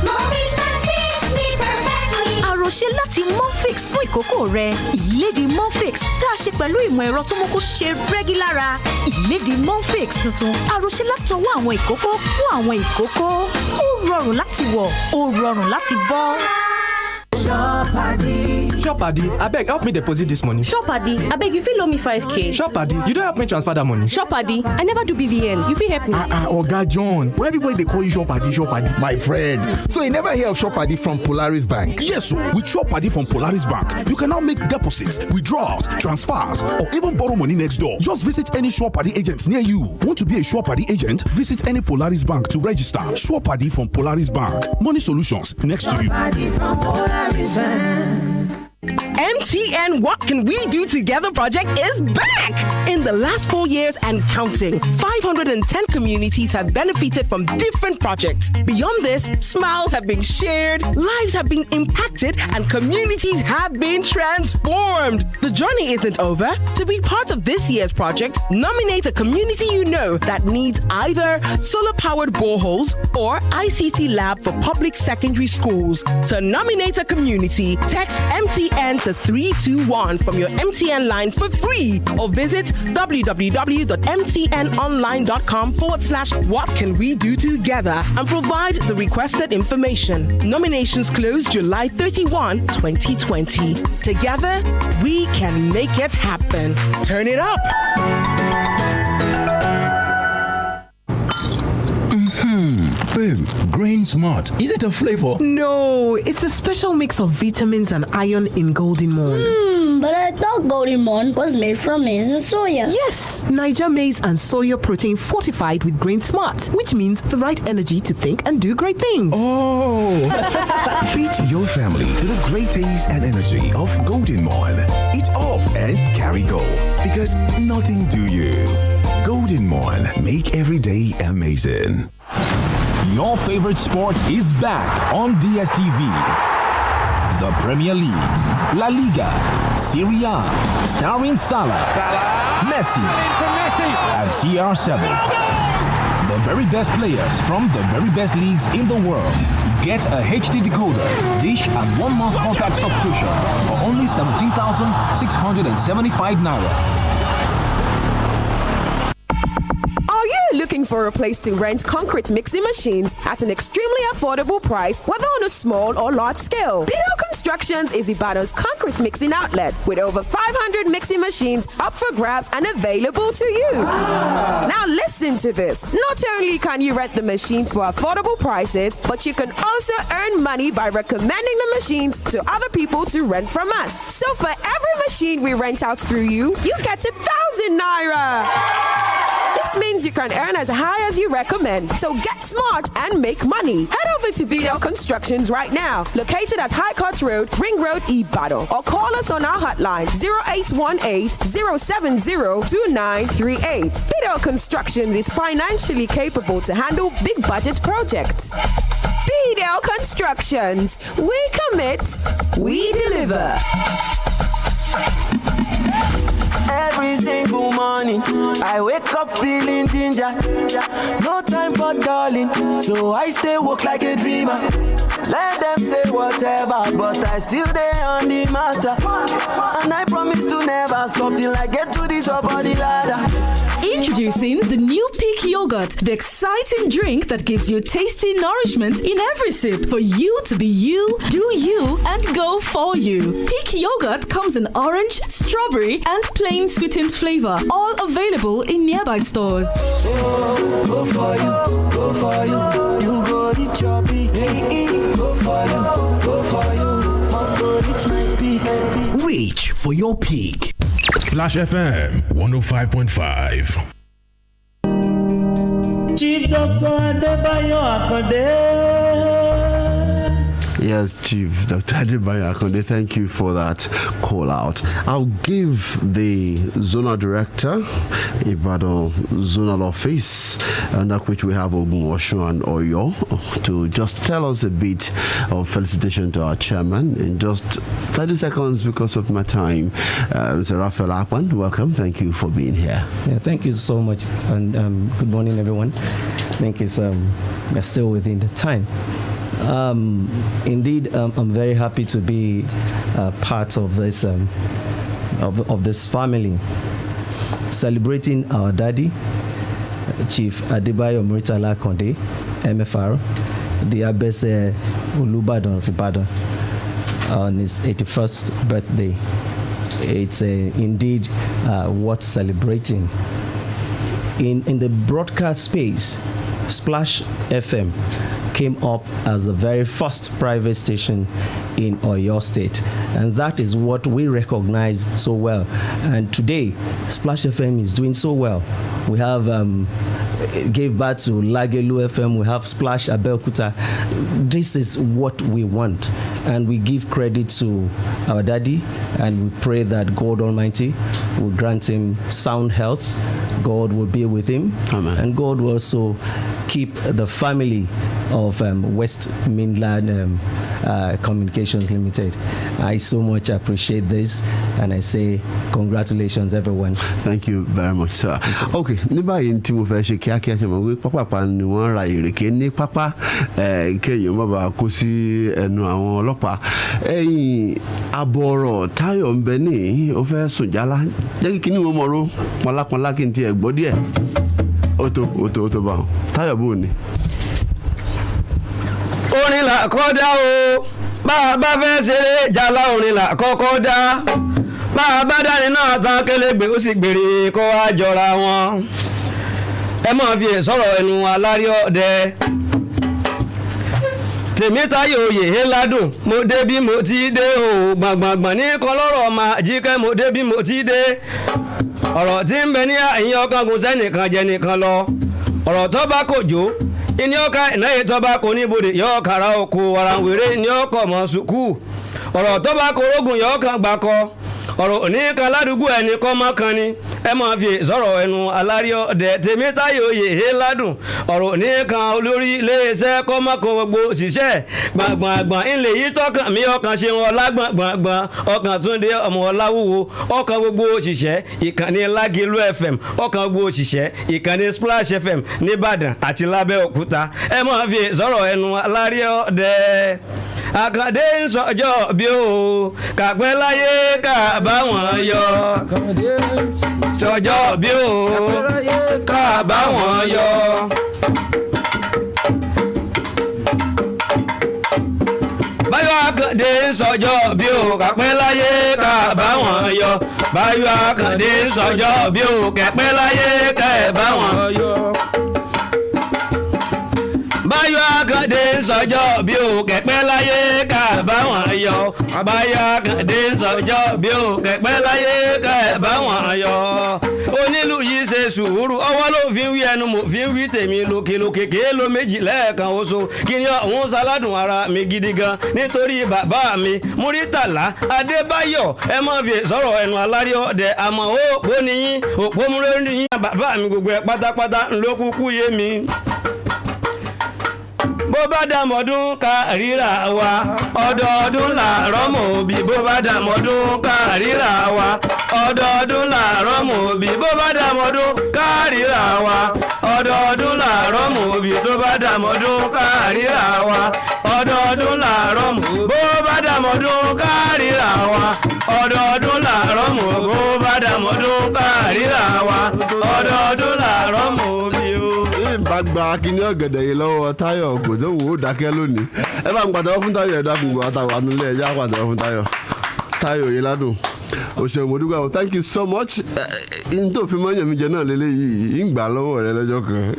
Muffins that fits me perfectly. Àròṣe láti Monfix fún ìkókó rẹ. Ìlédìí Monfix tá a ṣe pẹ̀lú ìmọ̀ ẹ̀rọ tó mú kó ṣe rẹ́gí lára. Ìlédìí Monfix tuntun. Àròṣe látọwọ́ àwọn ìkókó fún àwọn ìkókó. Ó rọrùn láti wọ̀, ó rọrùn láti bọ́. Shopadi, abeg help me deposit this money. Shopadi, abeg you fit loan me 5k. Shopadi, you don't help me transfer that money. Shopadi, I never do BVN. You fit help me. Oga John, why everybody they call you Shopadi? My friend. So you never hear of Shopadi from Polaris Bank? Yes, so with Shopadi from Polaris Bank, you can now make deposits, withdrawals, transfers, or even borrow money next door. Just visit any Shopadi agent near you. Want to be a Shopadi agent? Visit any Polaris Bank to register. Shopadi from Polaris Bank. Money solutions next to you. Shopadi from Polaris Bank. MTN What Can We Do Together project is back! In the last 4 years and counting, 510 communities have benefited from different projects. Beyond this, smiles have been shared, lives have been impacted, and communities have been transformed. The journey isn't over. To be part of this year's project, nominate a community you know that needs either solar-powered boreholes or ICT lab for public secondary schools. To nominate a community, text MTN to 321 from your MTN line for free or visit www.mtnonline.com/what can we do together and provide the requested information. Nominations close July 31, 2020. Together, we can make it happen. Turn it up. Babe, Grain Smart. Is it a flavor? No, it's a special mix of vitamins and iron in Golden Morn. But I thought Golden Morn was made from maize and soya. Yes, Niger maize and soya protein fortified with Grain Smart, which means the right energy to think and do great things. Oh! Treat your family to the great taste and energy of Golden Morn. Eat up and carry go, because nothing do you. Golden Morn, make every day amazing. Your favorite sport is back on DSTV. The Premier League, La Liga, Serie A, starring Salah, Messi, and CR7. The very best players from the very best leagues in the world. Get a HD decoder, dish, and 1 month compact subscription for only 17,675 naira. Looking for a place to rent concrete mixing machines at an extremely affordable price, whether on a small or large scale? Bidel Constructions is Ibadan's concrete mixing outlet with over 500 mixing machines up for grabs and available to you. Now listen to this. Not only can you rent the machines for affordable prices, but you can also earn money by recommending the machines to other people to rent from us. So for every machine we rent out through you, you get 1,000 naira. This means you can earn as high as you recommend. So get smart and make money. Head over to Bidel Constructions right now, located at High Court Road, Ring Road, Ibadan, or call us on our hotline 0818-070-2938. Bidel Constructions is financially capable to handle big budget projects. Bidel Constructions. We commit, we deliver. Every single morning, I wake up feeling ginger. No time for darling, so I stay woke like a dreamer. Let them say whatever, but I still there on the matter. And I promise to never stop till I get to the top of the ladder. Introducing the new Peak Yogurt, the exciting drink that gives you tasty nourishment in every sip for you to be you, do you, and go for you. Peak Yogurt comes in orange, strawberry, and plain sweetened flavor, all available in nearby stores. Go for you, go for you. You go reach your peak. Go for you, go for you. Must go reach my peak. Reach for your peak. Splash FM 105.5. Chief Dr. Adebayo Akande. Yes, Chief Dr. Adebayo Akande, thank you for that call out. I'll give the Zonal Director, Ibadan Zonal Office, under which we have Ogun, Osun, and Oyo, to just tell us a bit of felicitation to our chairman in just 30 seconds because of my time. Mr. Raphael Akpan, welcome. Thank you for being here. Yeah, thank you so much, and good morning, everyone. I think it's we're still within the time. Indeed, I'm very happy to be part of this of this family, celebrating our daddy, Chief Adebayo Akande, MFR, the Abese Olubadan of Ibadan, on his 81st birthday. It's indeed worth celebrating. In the broadcast space, Splash FM came up as the very first private station in Oyo State, and that is what we recognize so well. And today, Splash FM is doing so well. We have gave birth to Lagelu FM. We have Splash Abeokuta. This is what we want, and we give credit to our daddy, and we pray that God Almighty will grant him sound health. God will be with him. Amen. And God will also keep the family of West Midland Communications Limited. I so much appreciate this, and I say congratulations, everyone. Thank you very much, sir. Okay, ní báyìí tí mo fẹ́ ṣe kíákíá ṣe mọ̀ wí pápápá ni wọ́n ra ìrèké ní pápá kéèyàn má bàa kó sí ẹnu àwọn ọlọ́pàá. Ẹ̀yìn abọ̀rọ̀ Táyọ̀ ń bẹ ní ó fẹ́ sùn jálá jẹ́ kí kíní wo mọ̀ró pọnlápọnlá kí n tiẹ̀ gbọ́ díẹ̀. Ó tó bá wọn. Táyọ̀ bò ní. Orin là kọ́ dá o, bá a bá fẹ́ ṣeré jàlá orin là kọ́kọ́ dá. Bá a bá dání náà tán kélégbé ó sì gbèrè kó wá jọra wọn. Ẹ máa fi sọ̀rọ̀ ẹnu alárí ọdẹ. Tèmítáyọ̀ òye ládùn mo dé bí mo ti dé o, gbàngbàngbàn ní kọlọ́rọ̀ máa jíkẹ́ mo dé bí mo ti dé. Ọ̀rọ̀ tí ń bẹ ní àyín ọkàn kò sẹ́nìkan jẹ nìkan lọ. Ọ̀rọ̀ tó bá kò jó ìní ọkà ìnáyè tó bá kò níbodè yọ kàrà oko wàràǹwèrè ní ọkọ̀ mọ́ sùkúù. Ọ̀rọ̀ tó bá kò rógùn yọ kàn gbàkọ. Ọ̀rọ̀ òní kan ládùúgbò ẹni kọ́ mọ́ kan ni ẹ máa fi sọ̀rọ̀ ẹnu alárí ọdẹ Tèmítáyọ̀ òye ládùn. Ọ̀rọ̀ òní kan olórí iléeṣẹ́ kọ́ mọ́ kan gbogbo òṣìṣẹ́ gbàngbàngbàn ńlẹ̀ yìí tọkàn mí ọkàn ṣe wọn lágbàngbàngbàn ọkàn Túndé ọmọ Ọláwúwo ọkàn gbogbo òṣìṣẹ́ ìkànnì Lágìlú FM ọkàn gbogbo òṣìṣẹ́ ìkànnì Splash FM nìbàdàn àti Lábẹ́òkúta ẹ máa fi sọ̀rọ̀ ẹnu alárí ọdẹ. Akande ń sọjọ́ bí o kàpẹ́ láyé ká bá wọn yọ. Akande sọjọ́ bí o ká bá wọn yọ. Báyọ̀ Akande ń sọjọ́ bí o kàpẹ́ láyé ká bá wọn yọ. Báyọ̀ Akande ń sọjọ́ bí o kàpẹ́ láyé ká bá wọn yọ. Báyọ̀ Akande sọjọ́ bí o kẹ̀pẹ́ láyé ká bá wọn yọ. Báyọ̀ Akande sọjọ́ bí o kẹ̀pẹ́ láyé ká bá wọn yọ. Onílù yìí ṣe sùúrù ọwọ́ ló fi ń wí ẹnu mo fi ń wí tèmi lókèlókè kéèló méjì lẹ́ẹ̀kan oṣù kí ni òun ṣaládùn ara mi gidi gan nítorí bàbá mi Múrítàlá Adébáyọ̀ ẹ má fi sọ̀rọ̀ ẹnu alárí ọdẹ àmọ́ òpó nìyí òpó múrẹ́ nìyí bàbá mi gbogbo ẹ̀ pátápátá ńlọ́kùkù yé mi. Bó bá dàmọ́dún ká ríra wa ọdọọdún làárọ̀ mọ̀ òbí bó bá dàmọ́dún ká ríra wa ọdọọdún làárọ̀ mọ̀ òbí bó bá dàmọ́dún ká ríra wa ọdọọdún làárọ̀ mọ̀ òbí tó bá dàmọ́dún ká ríra wa ọdọọdún làárọ̀ mọ̀ bó bá dàmọ́dún ká ríra wa ọdọọdún làárọ̀ mọ̀ bó bá dàmọ́dún ká ríra wa ọdọọdún làárọ̀ mọ̀ òbí o. Bá gba kíní ọ̀gẹ̀dẹ̀ yìí lọ́wọ́ Táyọ̀ kò tó wò ó dákẹ́ lónìí. Ẹ bá ń pàtẹ́wọ́ fún Táyọ̀ ẹ̀dá kùn àtàwọn anulẹ̀ ẹ̀já pàtẹ́wọ́ fún Táyọ̀ yìí ládùn. Òṣèlú mo dúpẹ́ o, thank you so much. N tó fi mọ́yàn mi jẹ náà lélẹ́yìí ń gbà lọ́wọ́ rẹ lọ́jọ́ kan.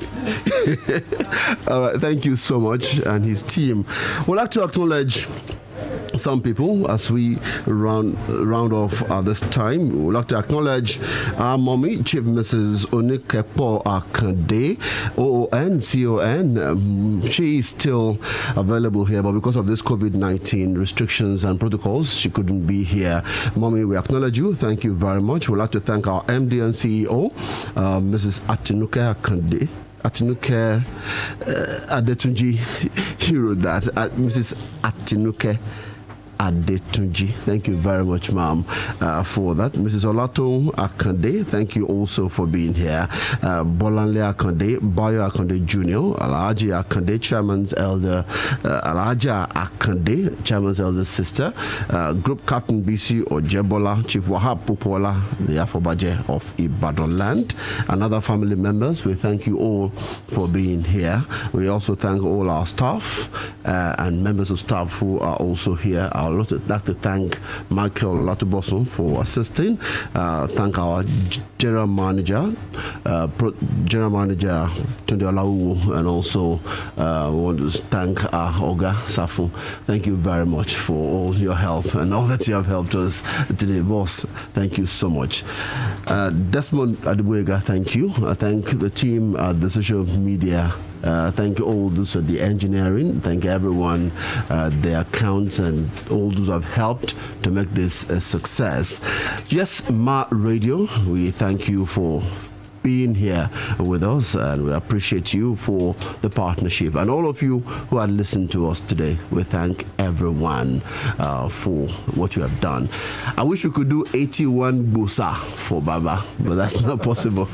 All right, thank you so much and his team. We'd like to acknowledge some people as we round off this time. We would like to acknowledge our mommy, Chief Mrs. Onikepo Akande, OONCON. She is still available here, but because of this COVID-19 restrictions and protocols, she couldn't be here. Mommy, we acknowledge you. Thank you very much. We'd like to thank our MD and CEO, Mrs. Atinuke Akande. Atinuke Adetunji, he wrote that. Mrs. Atinuke Adetunji. Thank you very much, ma'am, for that. Mrs. Olato Akande, thank you also for being here. Bolanle Akande, Bayo Akande Jr., Alhaji Akande, Chairman's Elder, Alhaja Akande, Chairman's Elder Sister, Group Captain BC Ojebola, Chief Wahab Pupola, the Afobaje of Ibadanland, and other family members. We thank you all for being here. We also thank all our staff and members of staff who are also here. I would like to thank Michael Latuboson for assisting. Thank our General Manager, Tunde Olawu, and also we want to thank our Oga Safu. Thank you very much for all your help and all that you have helped us today, boss. Thank you so much. Desmond Adebayo, thank you. I thank the team at the social media Thank all those for the engineering. Thank everyone, the accounts, and all those who have helped to make this a success. Yes, Ma Radio, we thank you for being here with us, and we appreciate you for the partnership. And all of you who are listening to us today, we thank everyone for what you have done. I wish we could do 81 Busa for Baba, but that's not possible.